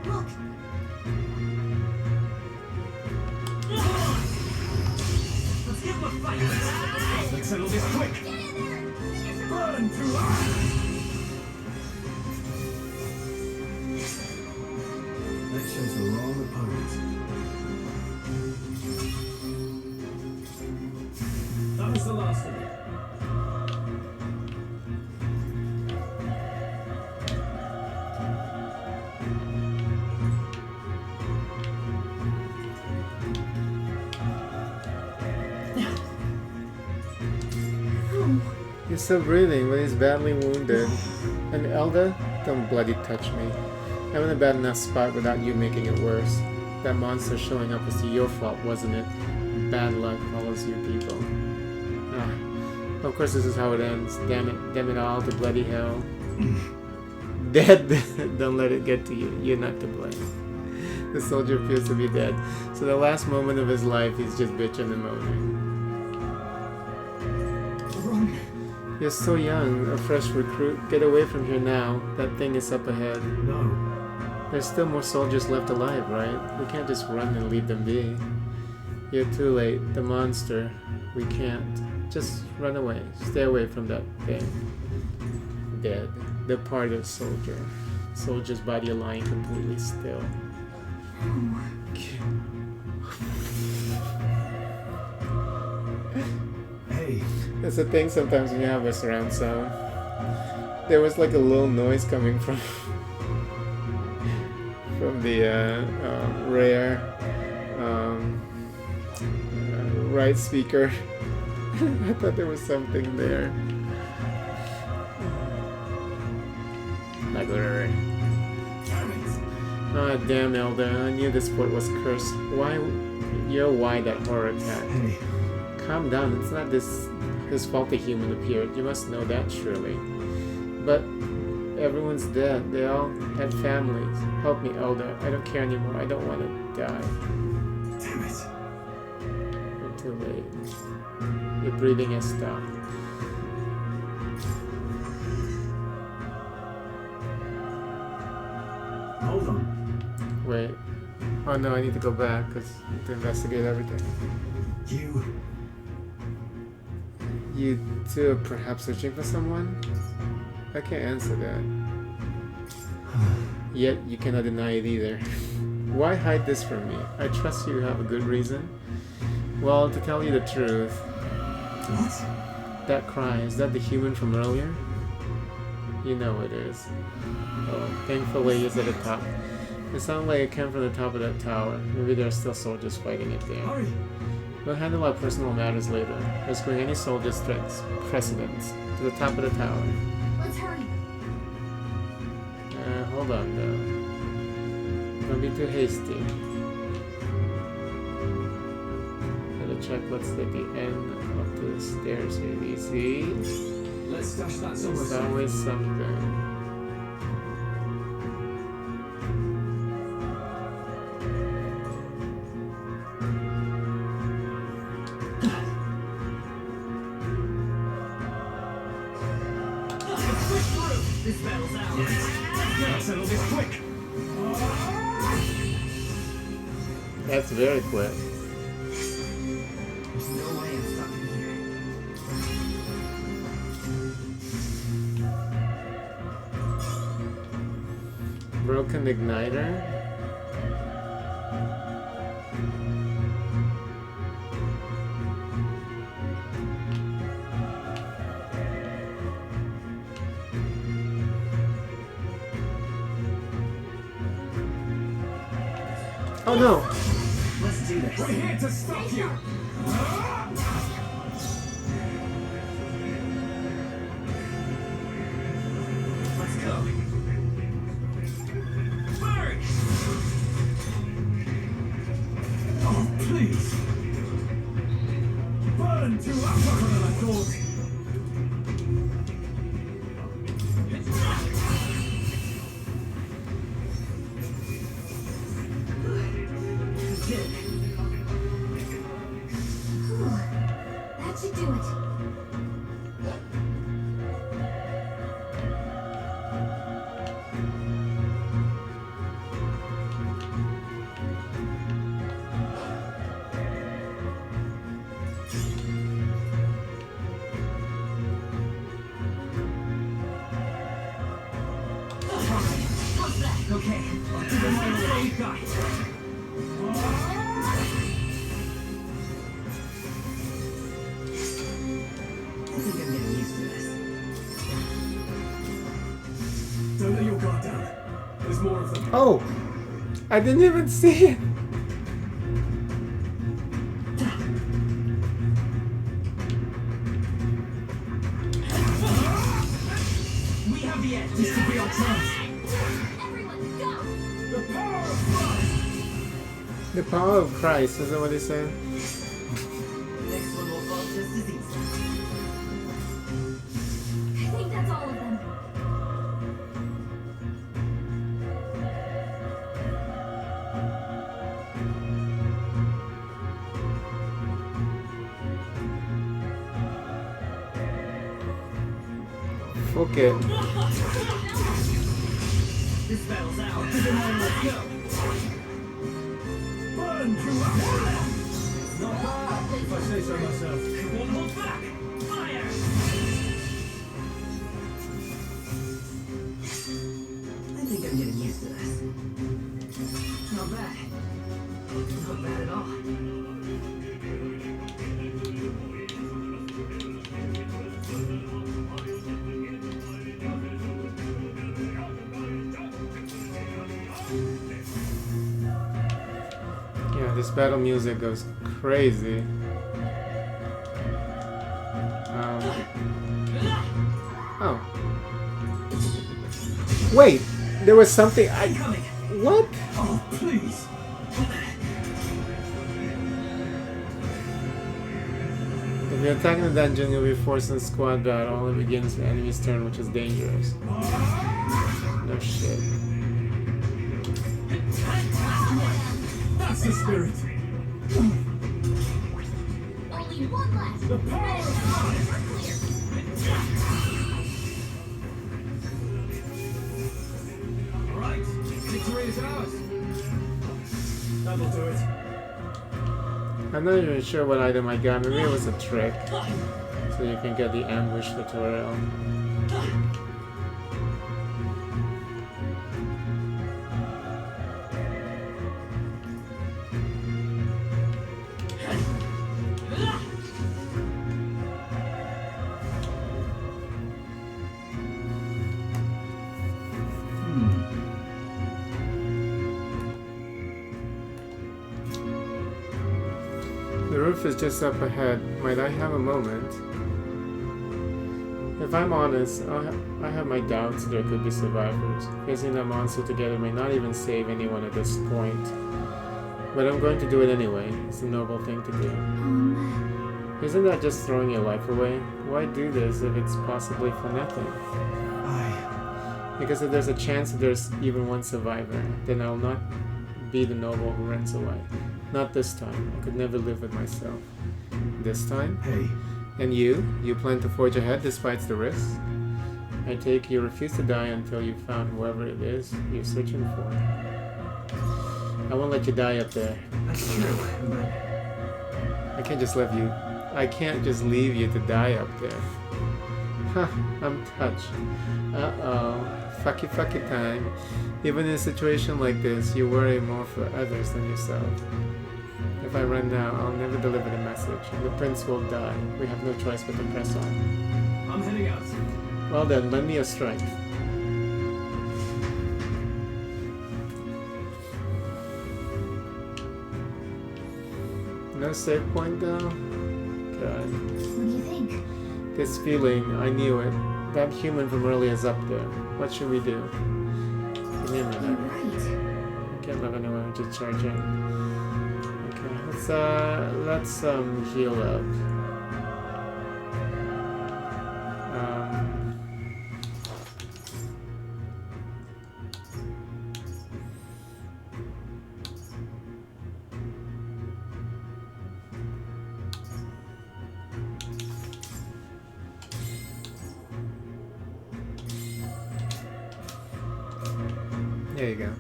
Look, Let's give him a fight. Let's settle this quick. get in there! Burn through us. That shows the wrong opponent. That was the last of it. Oh, You He's still breathing, but he's badly wounded. And Elda, don't bloody touch me. I'm in a bad enough spot without you making it worse. That monster showing up was your fault, wasn't it? Bad luck follows you people. Ah, of course this is how it ends. Damn it all to bloody hell. Dead! Don't let it get to you. You're not to blame. The soldier appears to be dead. So the last moment of his life, he's just bitching and moaning. You're so young, a fresh recruit. Get away from here now. That thing is up ahead. No. There's still more soldiers left alive, right? We can't just run and leave them be. You're too late. The monster. We can't. Just run away. Stay away from that thing. Dead. Departed soldier. Soldier's body lying completely still. Hey. That's the thing sometimes when you have a surround sound. There was like a little noise coming from the rare right speaker. I thought there was something there. Like ah, damn Elder, I knew this port was cursed. Why that horror attack? Hey. Calm down, it's not his fault the human appeared. You must know that surely. But everyone's dead. They all had families. Help me, Elder. I don't care anymore. I don't want to die. Damn it. You're too late. Your breathing has stopped. Hold on. Wait. Oh no, I need to go back because to investigate everything. You two are perhaps searching for someone? I can't answer that. Yet you cannot deny it either. Why hide this from me? I trust you have a good reason. Well, to tell you the truth. What? That cry, is that the human from earlier? You know it is. Oh, thankfully it's at the top. It sounded like it came from the top of that tower. Maybe there are still soldiers fighting it there. Hurry. We'll handle our personal matters later. Rescuing any soldiers threats precedence to the top of the tower. Let's hurry. Hold on though. Don't be too hasty. Gotta check what's at the end of the stairs here. You see? Let's stash that There's somewhere. always something. This battle's ours. Let's settle this quick. That's very quick. There's no way I'm stuck in here. Broken igniter. Oh no! Let's do this. We're here to stop you. Let's go. Burn! Oh, please. Burn to up quicker than I thought. That should do it. Okay. Give them all you got. I think I'm getting used to this. Don't let your guard down. There's more of them. Oh! I didn't even see it! This could be our chance. Everyone, go! The power of Christ! The power of Christ, is that what they say? The next one will fall just as easy. I think that's all of them. Fuck it. This battle's ours. Let's go. Burn to not bad, if I say so myself. Won't hold back. Fire! I think I'm getting used to this. Not bad. Not bad at all. Yeah, this battle music goes crazy. Oh. Wait, there was something I. What? Oh, please! If you're attacking the dungeon, you'll be forced in squad battle. It begins the enemy's turn, which is dangerous. No shit. That's the spirit! Only one left. The power of Christ! We're clear. Alright, victory is ours! That'll do it. I'm not even sure what item I got. Maybe it was a trick. So you can get the ambush tutorial. The roof is just up ahead. Might I have a moment? If I'm honest, I have my doubts there could be survivors. Facing that monster together may not even save anyone at this point. But I'm going to do it anyway. It's a noble thing to do. Isn't that just throwing your life away? Why do this if it's possibly for nothing? Because if there's a chance that there's even one survivor, then I'll not be the noble who runs away. Not this time. I could never live with myself. This time? Hey, And you? You plan to forge ahead despite the risks? I take you refuse to die until you've found whoever it is you're searching for. I won't let you die up there. That's true, but I can't just leave you. I can't just leave you to die up there. Huh, I'm touched. Uh-oh. Fucky time. Even in a situation like this, you worry more for others than yourself. If I run now, I'll never deliver the message. The prince will die. We have no choice but to press on. I'm heading out. Well then, lend me your strength. No save point though? God. What do you think? This feeling, I knew it. That human from earlier is up there. What should we do? Give me a You're minute. right. Can't live anywhere, I'm just charging. Okay, let's heal up. There you go.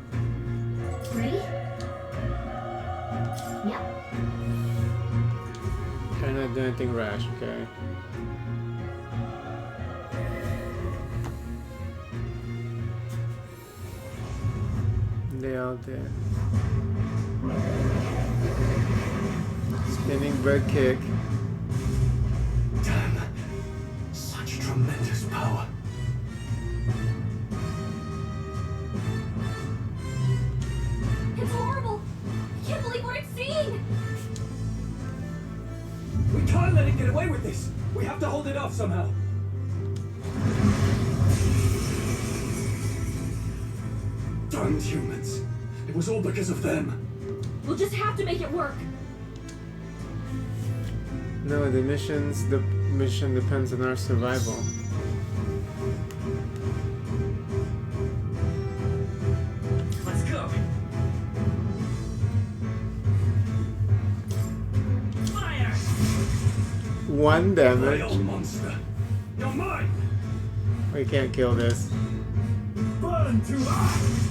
Ready? Yep. Try not to do anything rash, okay? They all dead. Spinning bird kick. Damn. Such tremendous power. It's horrible. I can't believe what I'm seeing. We can't let it get away with this. We have to hold it off somehow. damned humans. It was all because of them. We'll just have to make it work. No, the mission depends on our survival. Let's go. Fire! 1 damage. Vile monster. You're mine! We can't kill this. Burn to ash!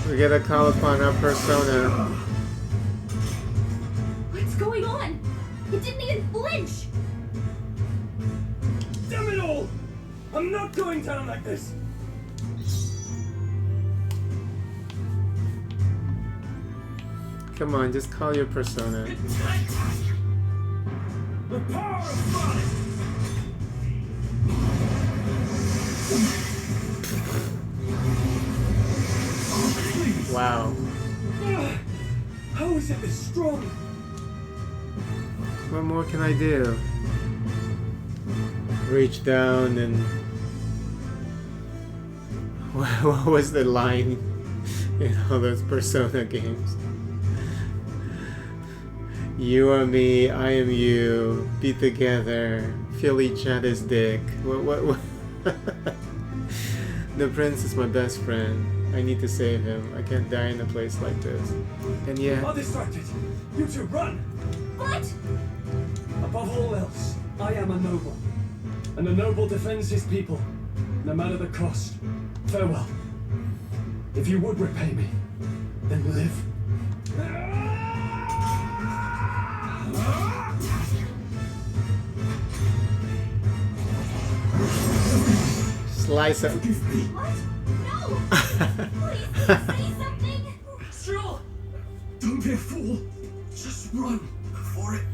We gotta call upon our persona. What's going on? It didn't even flinch. Damn it all! I'm not going down like this! Come on, just call your persona. The power of fire! Wow. How is it this strong? What more can I do? Reach down and... What was the line in all those Persona games? You are me, I am you, be together, feel each other's dick. What? The prince is my best friend. I need to save him. I can't die in a place like this. And yeah. Are distracted. You two run! What? Above all else, I am a noble. And a noble defends his people, no matter the cost. Farewell. If you would repay me, then live. Slice up. What? No! Please, say something! Sure. Don't be a fool. Just run for it.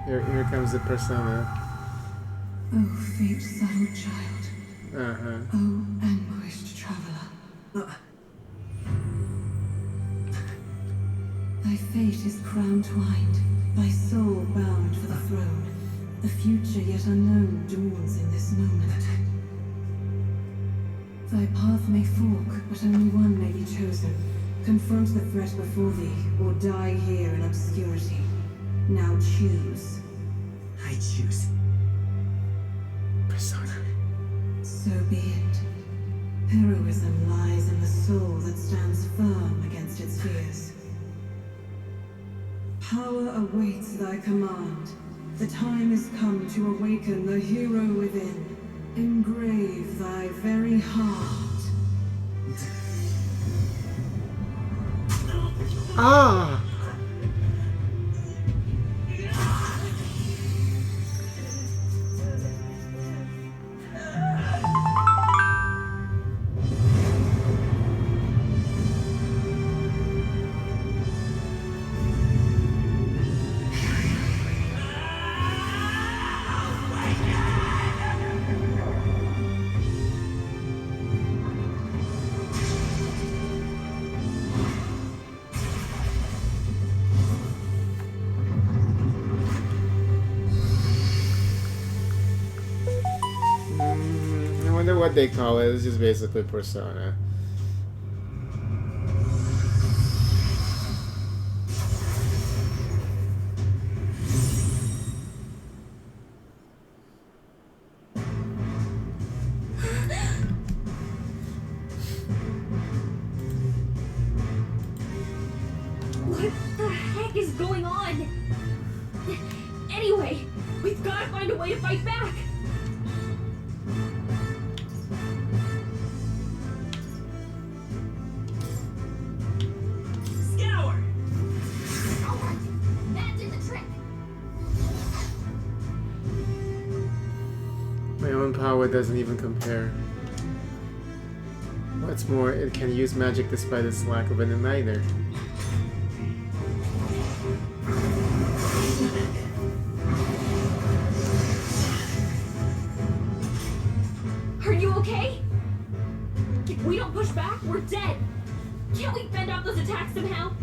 Here comes the persona. Oh, fate subtle child. Uh-huh. Oh, anguished traveler. Thy fate is crown twined, thy soul bound for the throne. The future yet unknown dawns in this moment. Thy path may fork, but only one may be chosen. Confront the threat before thee, or die here in obscurity. Now choose. I choose. Persona. So be it. Heroism lies in the soul that stands firm against its fears. Power awaits thy command. The time is come to awaken the hero within. Engrave thy very heart. Ah! I wonder what they call it. It's just basically Persona. What the heck is going on? Anyway, we've got to find a way to fight back. Scour! Alright, that did the trick. My own power doesn't even compare. What's more, it can use magic despite its lack of an igniter. Are you okay? If we don't push back, we're dead. Can't we fend off those attacks somehow?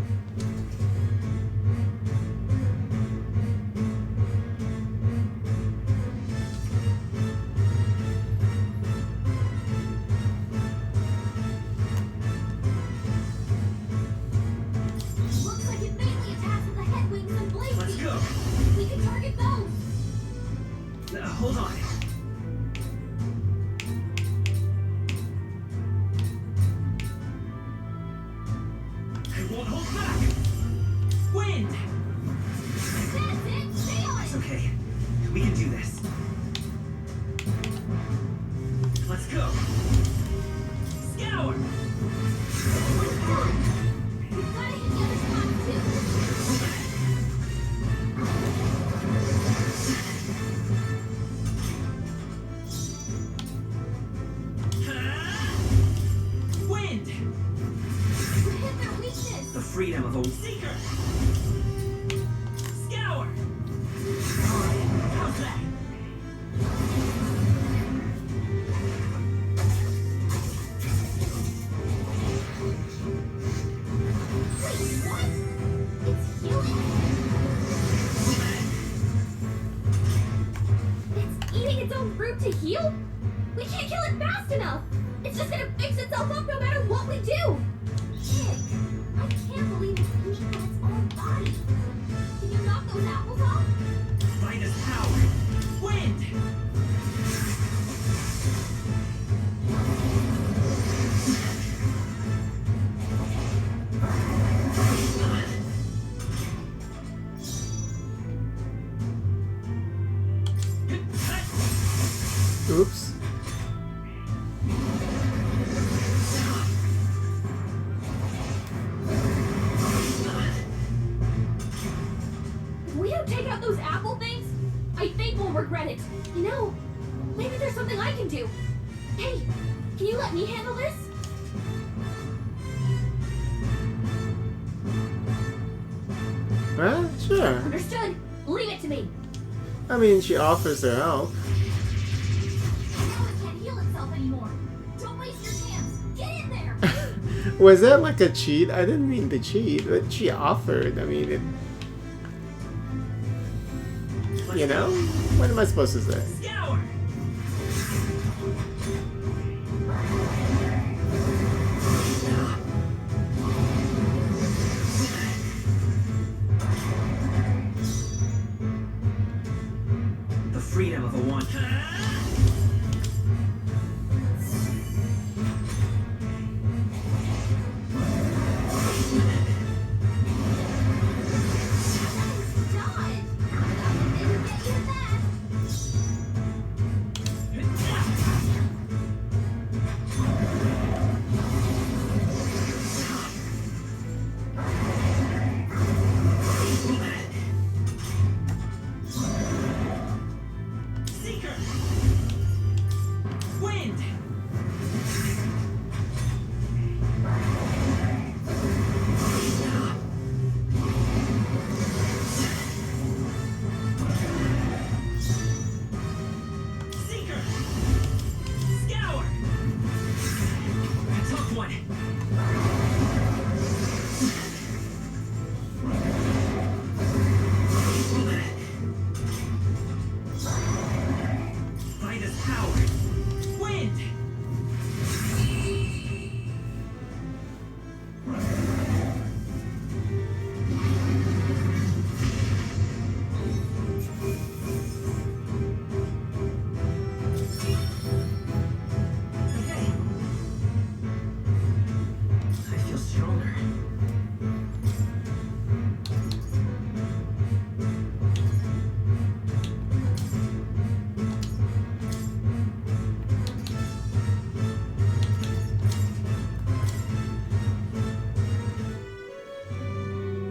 freedom of a seeker. Scour. How's that? Wait, what? It's healing? It's eating its own fruit to heal? We can't kill it fast enough! It's just gonna fix itself up no matter what we do! Chick, I can't believe it's eating from its own body! Can you knock those apples off? Minus power. Wind. Oops. If we don't take out those apple things, I think we'll regret it. You know, maybe there's something I can do. Hey, can you let me handle this? Well, sure. Understood. Leave it to me. I mean, she offers her help. Now it can't heal itself anymore! Don't waste your chance! Get in there! Was that like a cheat? I didn't mean to cheat, but she offered. I mean, it, you know? What am I supposed to say? Scour. The freedom of a one. Dodge! Nothing can get you back! Seeker. Wind. Seeker. Scour. A tough one. Minus power. Wind. Okay. I feel stronger.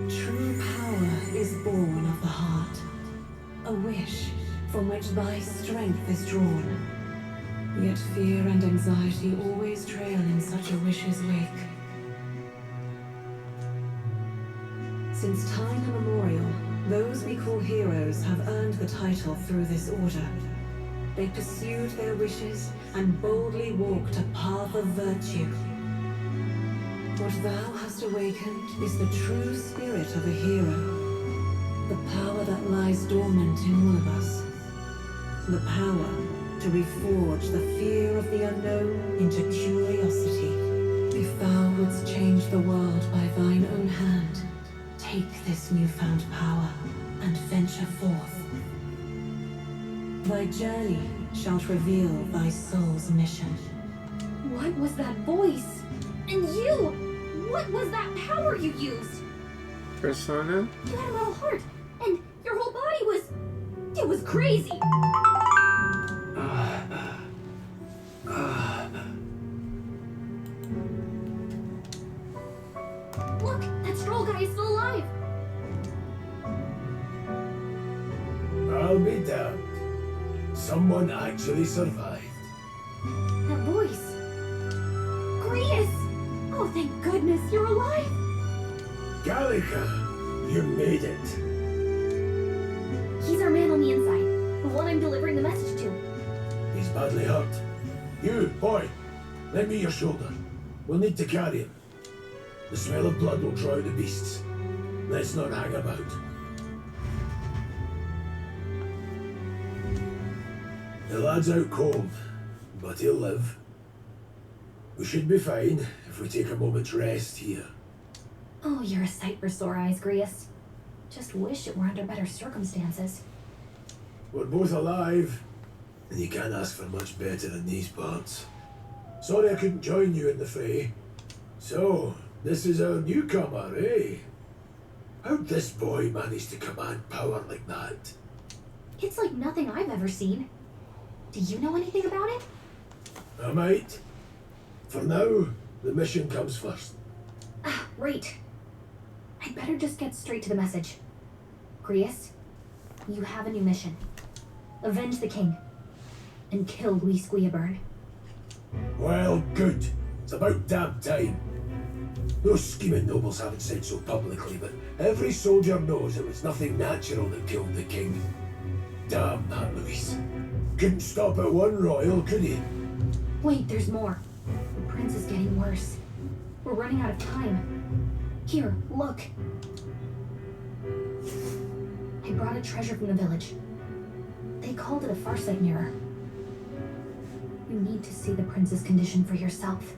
True power is born of the heart, a wish from which thy strength is drawn. Yet fear and anxiety always trail in such a wish's wake. Since time immemorial, those we call heroes have earned the title through this order. They pursued their wishes and boldly walked a path of virtue. What thou hast awakened is the true spirit of a hero. The power that lies dormant in all of us. The power to reforge the fear of the unknown into curiosity. If thou wouldst change the world by thine own hand, take this newfound power and venture forth. Thy journey shalt reveal thy soul's mission. What was that voice? And you! What was that power you used? Persona? You had a little heart, and your whole body was... It was crazy! Look, that stroll guy is still alive! I'll be damned. Someone actually survived. That voice... Grease! Oh, thank goodness you're alive! Gallica, you made it. He's our man on the inside, the one I'm delivering the message to. He's badly hurt. You, boy, lend me your shoulder. We'll need to carry him. The smell of blood will draw the beasts. Let's not hang about. The lad's out cold, but he'll live. We should be fine if we take a moment's rest here. Oh, you're a sight for sore eyes, Grius. Just wish it were under better circumstances. We're both alive, and you can't ask for much better in these parts. Sorry I couldn't join you in the fray. So, this is our newcomer, eh? How'd this boy manage to command power like that? It's like nothing I've ever seen. Do you know anything about it? I might. For now, the mission comes first. Ah, right. I'd better just get straight to the message. Grius, you have a new mission. Avenge the king. And kill Luis Guillaburn. Well, good. It's about damn time. Those scheming nobles haven't said so publicly, but every soldier knows it was nothing natural that killed the king. Damn that Luis. Couldn't stop at one royal, could he? Wait, there's more. The prince is getting worse. We're running out of time. Here, look. I brought a treasure from the village. They called it a farsight mirror. You need to see the prince's condition for yourself.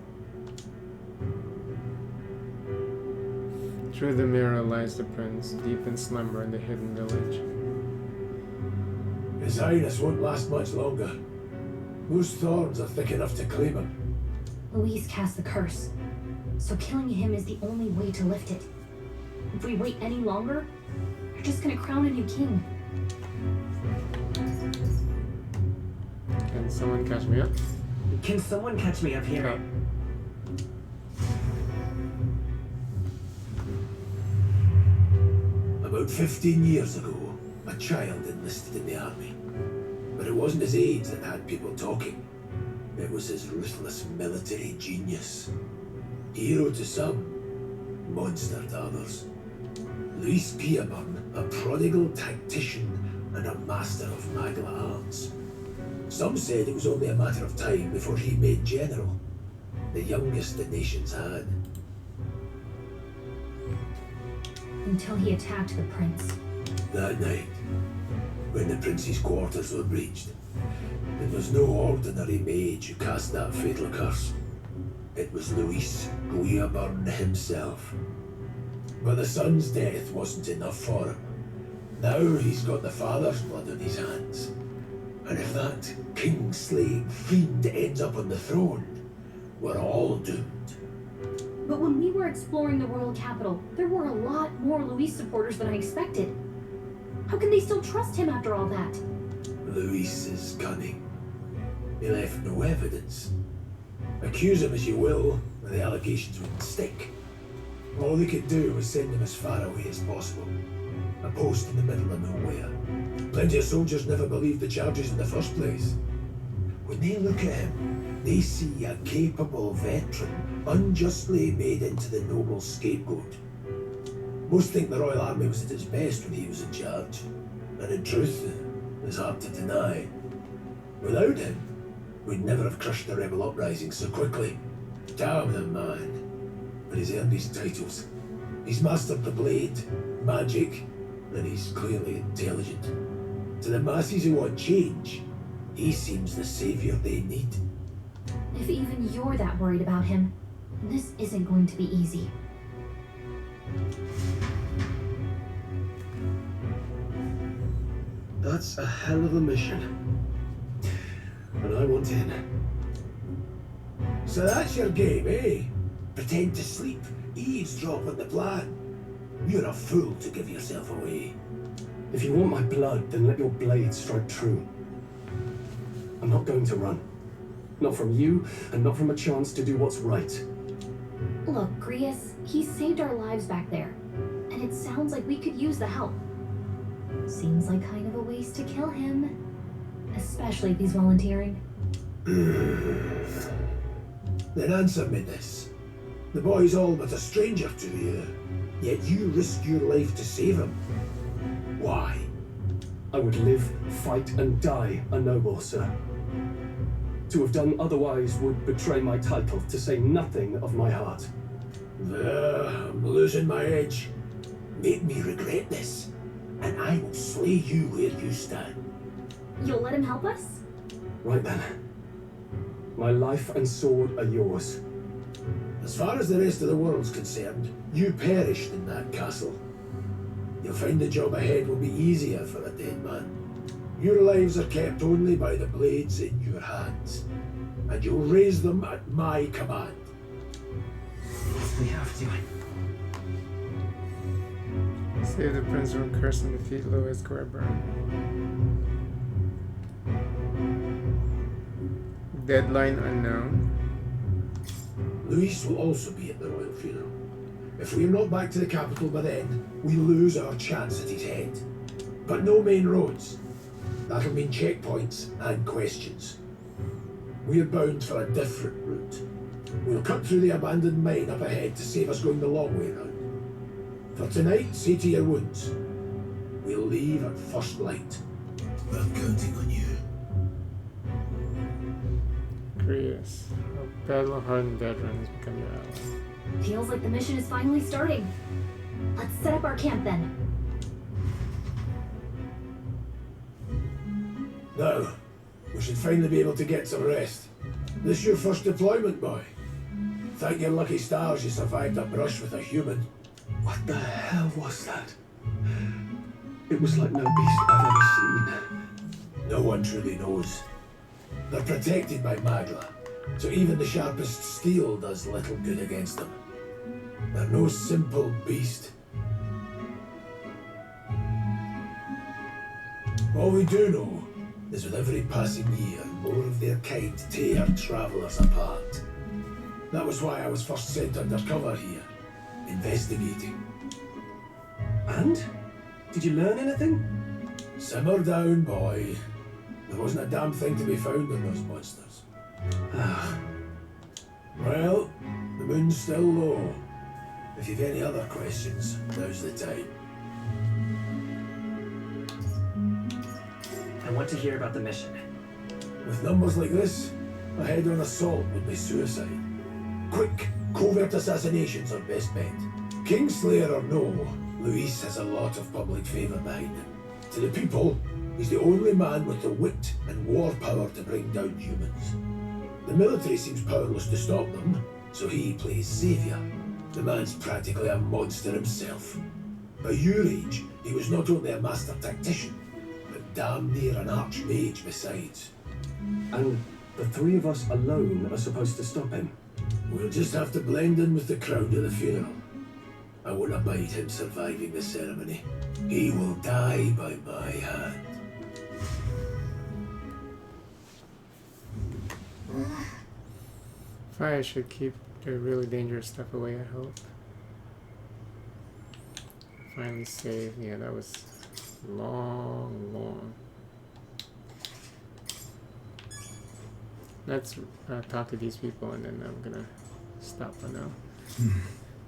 Through the mirror lies the prince, deep in slumber in the hidden village. His Highness won't last much longer. Those thorns are thick enough to claim him. Luis cast the curse, so killing him is the only way to lift it. If we wait any longer, you're just gonna crown a new king. Can someone catch me up? Can someone catch me up here? Oh. About 15 years ago, a child enlisted in the army. But it wasn't his age that had people talking. It was his ruthless military genius. Hero to some, monster to others. Luis Guillaburn, a prodigal tactician and a master of Magla arts. Some said it was only a matter of time before he made general, the youngest the nations had. Until he attacked the prince. That night, when the prince's quarters were breached, it was no ordinary mage who cast that fatal curse. It was Luis Guillaburn himself. But the son's death wasn't enough for him. Now he's got the father's blood on his hands. And if that king-slaying fiend ends up on the throne, we're all doomed. But when we were exploring the royal capital, there were a lot more Luis supporters than I expected. How can they still trust him after all that? Luis is cunning. He left no evidence. Accuse him as you will, the allegations wouldn't stick. All they could do was send him as far away as possible. A post in the middle of nowhere. Plenty of soldiers never believed the charges in the first place. When they look at him, they see a capable veteran unjustly made into the noble scapegoat. Most think the Royal Army was at its best when he was in charge, and in truth, it's hard to deny. Without him, we'd never have crushed the rebel uprising so quickly. Damn the man. But he's earned his titles. He's mastered the blade, magic, and he's clearly intelligent. To the masses who want change, he seems the savior they need. If even you're that worried about him, this isn't going to be easy. That's a hell of a mission. And I want in. So that's your game, eh? Pretend to sleep, eavesdrop on the plan. You're a fool to give yourself away. If you want my blood, then let your blade strike true. I'm not going to run. Not from you, and not from a chance to do what's right. Look, Grius, he saved our lives back there. And it sounds like we could use the help. Seems like kind of a waste to kill him. Especially if he's volunteering. Then answer me this. The boy's all but a stranger to you. Yet you risked your life to save him. Why? I would live, fight, and die a noble, sir. To have done otherwise would betray my title, to say nothing of my heart. I'm losing my edge. Make me regret this, and I will slay you where you stand. You'll let him help us? Right then. My life and sword are yours. As far as the rest of the world's concerned, you perished in that castle. You'll find the job ahead will be easier for a dead man. Your lives are kept only by the blades in your hands, and you'll raise them at my command. We have to. Save the prince from curse and defeat Louis Guerber. Deadline unknown. Luis will also be at the royal funeral. If we're not back to the capital by then, we lose our chance at his head. But no main roads. That'll mean checkpoints and questions. We're bound for a different route. We'll cut through the abandoned mine up ahead to save us going the long way round. For tonight, see to your wounds. We'll leave at first light. I'm counting on you. Chris, a battle-hardened veteran has become your ally. Feels like the mission is finally starting. Let's set up our camp then. Now, we should finally be able to get some rest. This your first deployment, boy? Thank your lucky stars you survived a brush with a human. What the hell was that? It was like no beast I've ever seen. No one truly knows. They're protected by Magla, so even the sharpest steel does little good against them. They're no simple beast. All we do know is with every passing year, more of their kind tear travellers apart. That was why I was first sent undercover here, investigating. And? Did you learn anything? Simmer down, boy. There wasn't a damn thing to be found in those monsters. Well, the moon's still low. If you've any other questions, now's the time. I want to hear about the mission. With numbers like this, a head-on assault would be suicide. Quick, covert assassinations are best bet. Kingslayer or no, Luis has a lot of public favour behind him. To the people, he's the only man with the wit and war power to bring down humans. The military seems powerless to stop them, so he plays saviour. The man's practically a monster himself. By your age, he was not only a master tactician, but damn near an archmage besides. And the three of us alone are supposed to stop him. We'll just have to blend in with the crowd at the funeral. I won't abide him surviving the ceremony. He will die by my hand. Fire should keep the really dangerous stuff away, I hope. Finally saved. Yeah, that was long. Let's talk to these people and then I'm gonna stop for now.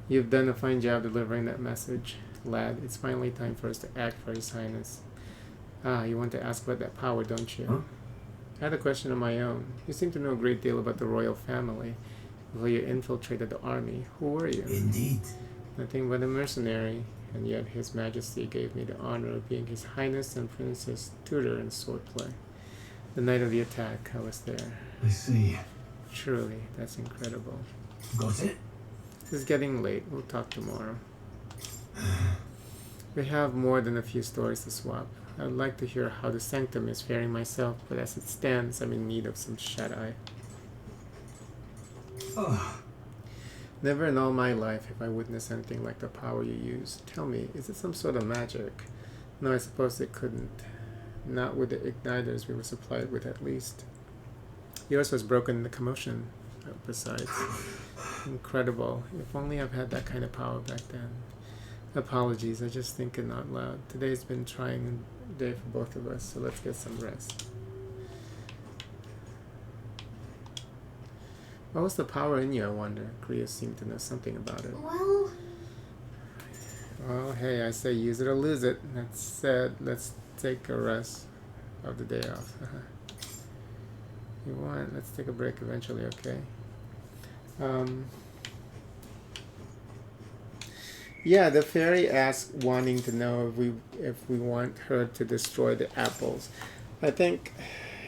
You've done a fine job delivering that message, lad. It's finally time for us to act for His Highness. You want to ask about that power, don't you? Huh? I had a question of my own. You seem to know a great deal about the royal family. Before you infiltrated the army, who were you? Indeed. Nothing but a mercenary, and yet His Majesty gave me the honor of being His Highness and Princess' tutor in swordplay. The night of the attack, I was there. I see. Truly, that's incredible. Got it? It's getting late. We'll talk tomorrow. We have more than a few stories to swap. I'd like to hear how the Sanctum is faring myself, but as it stands, I'm in need of some shut-eye. Oh, Never in all my life have I witnessed anything like the power you use. Tell me, is it some sort of magic? No, I suppose it couldn't. Not with the igniters we were supplied with, at least. Yours was broken in the commotion, besides. Incredible. If only I've had that kind of power back then. Apologies, I just thinking out loud. Today's been trying day for both of us, so let's get some rest. What was the power in you, I wonder? Kriya seemed to know something about it. Well, Well, hey, I say use it or lose it. That said, let's take a rest of the day off. You want? Let's take a break eventually, okay? Yeah, the fairy asked, wanting to know if we want her to destroy the apples. I think,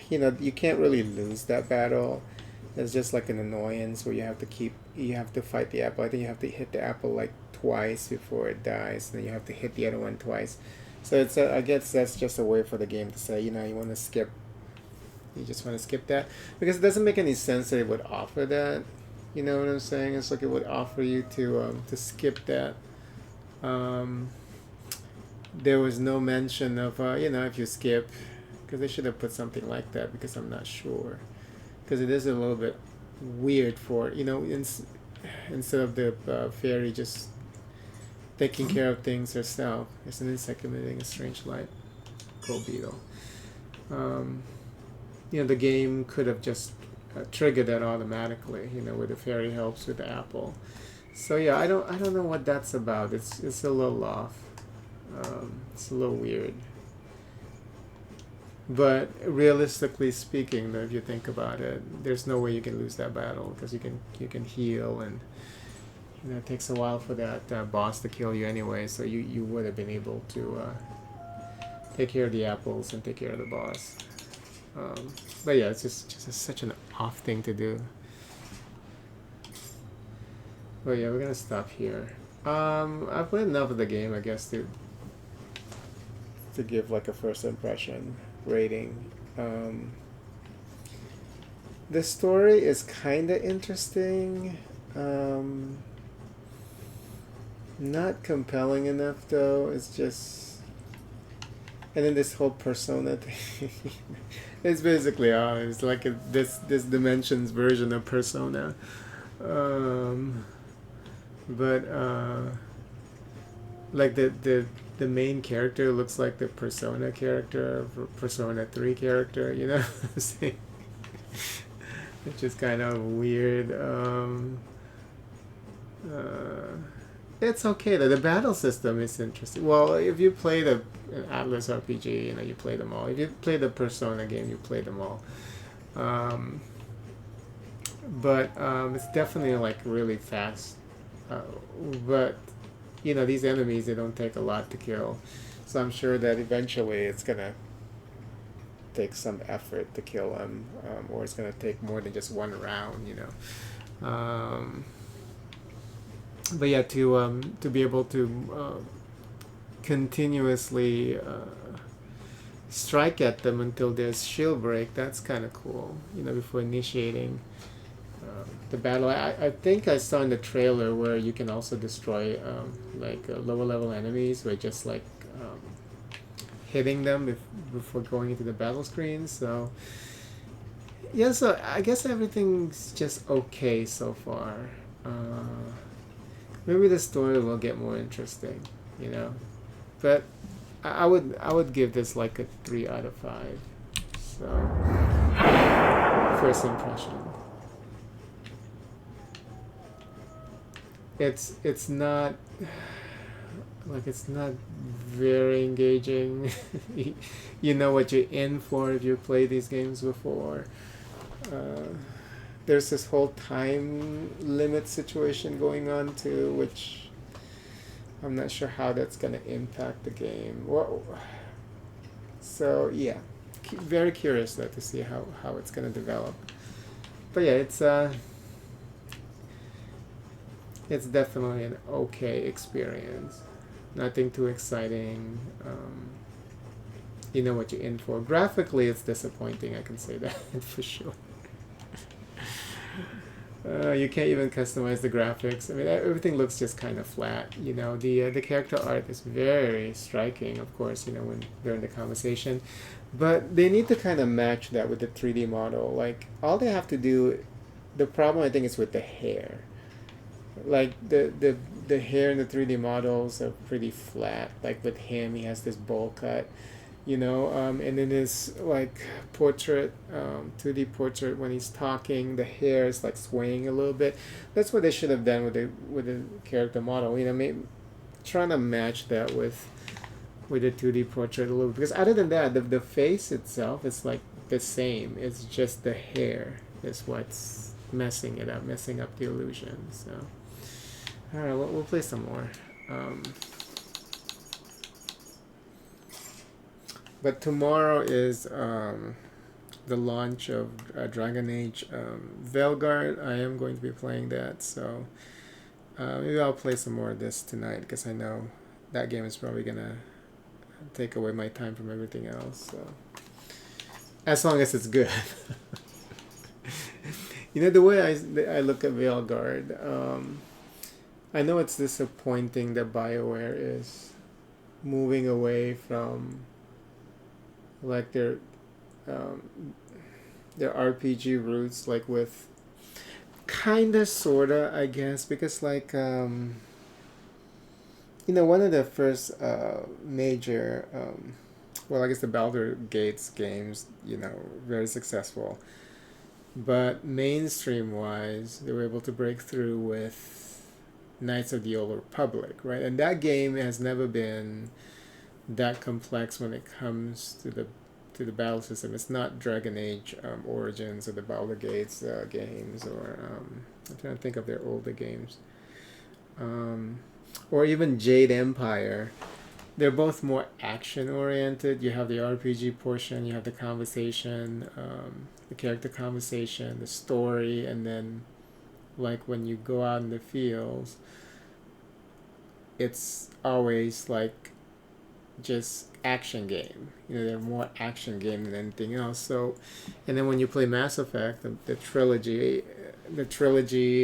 you can't really lose that battle. It's just like an annoyance where you have to fight the apple. I think you have to hit the apple like twice before it dies, and then you have to hit the other one twice. So I guess that's just a way for the game to say, you want to skip. You just want to skip that because it doesn't make any sense that it would offer that. You know what I'm saying? It's like it would offer you to skip that. There was no mention of if you skip, because they should have put something like that, because I'm not sure, because it is a little bit weird for instead of the fairy just taking care of things herself. There's an insect emitting a strange light. Gold beetle. The game could have just triggered that automatically, where the fairy helps with the apple. So yeah, I don't know what that's about. It's a little off. It's a little weird. But realistically speaking, if you think about it, there's no way you can lose that battle, because you can heal, and it takes a while for that boss to kill you anyway. So you would have been able to take care of the apples and take care of the boss. But yeah, it's just such an off thing to do. But yeah, we're gonna stop here. I've played enough of the game, I guess, to give like a first impression rating. The story is kind of interesting. Not compelling enough though. It's just, and then this whole persona thing. It's basically it's like this dimensions version of Persona. But like the main character looks like the Persona character, Persona 3 character, you know what I'm saying? It's just kind of weird. It's okay though. The battle system is interesting. Well, if you play the Atlas RPG, you play them all. If you play the Persona game, you play them all. But it's definitely like really fast. But these enemies, they don't take a lot to kill, so I'm sure that eventually it's gonna take some effort to kill them, or it's gonna take more than just one round, but yeah, to be able to continuously strike at them until there's shield break, that's kind of cool, before initiating the battle. I think I saw in the trailer where you can also destroy lower level enemies by just hitting them before going into the battle screen. So yeah, so I guess everything's just okay so far. Maybe the story will get more interesting, but I would give this like a 3 out of 5. So first impression. It's not very engaging. You know what you're in for if you play these games before. There's this whole time limit situation going on too, which I'm not sure how that's gonna impact the game. Well, so yeah, very curious though to see how it's gonna develop. But yeah, it's definitely an okay experience. Nothing too exciting. You know what you're in for. Graphically, it's disappointing. I can say that for sure. You can't even customize the graphics. I mean, everything looks just kind of flat. The character art is very striking, of course. When they're in the conversation, but they need to kind of match that with the 3D model. Like all they have to do. The problem I think is with the hair. Like the hair in the 3D models are pretty flat. Like with him, he has this bowl cut, and then his like portrait, 2D portrait, when he's talking, the hair is like swaying a little bit. That's what they should have done with the character model. trying to match that with the 2D portrait a little bit, because other than that, the face itself is like the same. It's just the hair is what's messing it up, messing up the illusion. So, all right, we'll play some more. But tomorrow is the launch of Dragon Age Veilguard. I am going to be playing that, so maybe I'll play some more of this tonight, because I know that game is probably gonna take away my time from everything else. So, as long as it's good. You know, the way I look at Veilguard, I know it's disappointing that BioWare is moving away from like their RPG roots, like with kinda sorta, I guess, because like you know, one of the first major well, I guess the Baldur's Gates games, you know, very successful, but mainstream wise they were able to break through with Knights of the Old Republic, right? And that game has never been that complex when it comes to the battle system. It's not Dragon Age Origins or the Baldur's Gates games, or I'm trying to think of their older games, or even Jade Empire. They're both more action oriented. You have the RPG portion, you have the conversation, the character conversation, the story, and then like when you go out in the fields, it's always like just action game. You know, they're more action game than anything else. So, and then when you play Mass Effect, the trilogy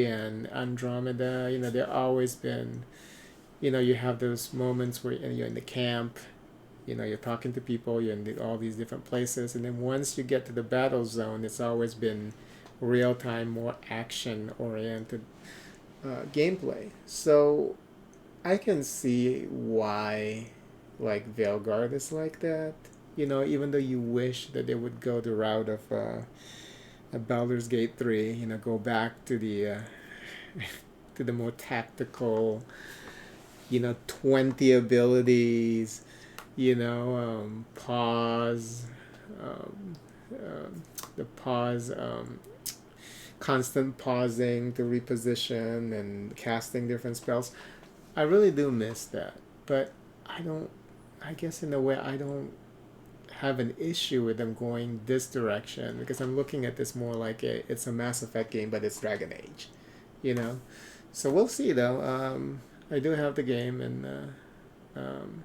and Andromeda, you know, they've always been, you know, you have those moments where you're in the camp, you know, you're talking to people, you're in all these different places, and then once you get to the battle zone, it's always been real-time, more action-oriented gameplay. So I can see why like Veilguard is like that, you know, even though you wish that they would go the route of a Baldur's Gate 3, you know, go back to the to the more tactical, you know, 20 abilities, you know, pause, the pause, constant pausing to reposition and casting different spells. I really do miss that, but I guess in a way I don't have an issue with them going this direction, because I'm looking at this more like it's a Mass Effect game, but it's Dragon Age, you know. So we'll see though. I do have the game, and I'm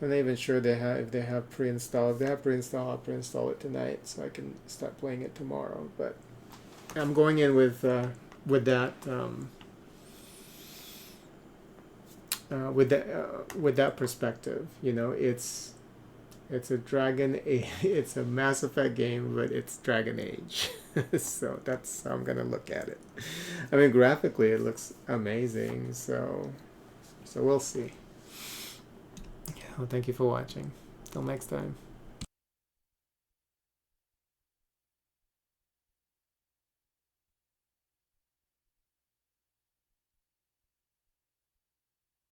not even sure if they have pre-installed. If they have pre-installed, I'll pre-install it tonight so I can start playing it tomorrow. But I'm going in with that. With that perspective, you know, it's it's a Mass Effect game, but it's Dragon Age. So that's how I'm gonna look at it. I mean, graphically it looks amazing, so we'll see. Well, thank you for watching. Till next time.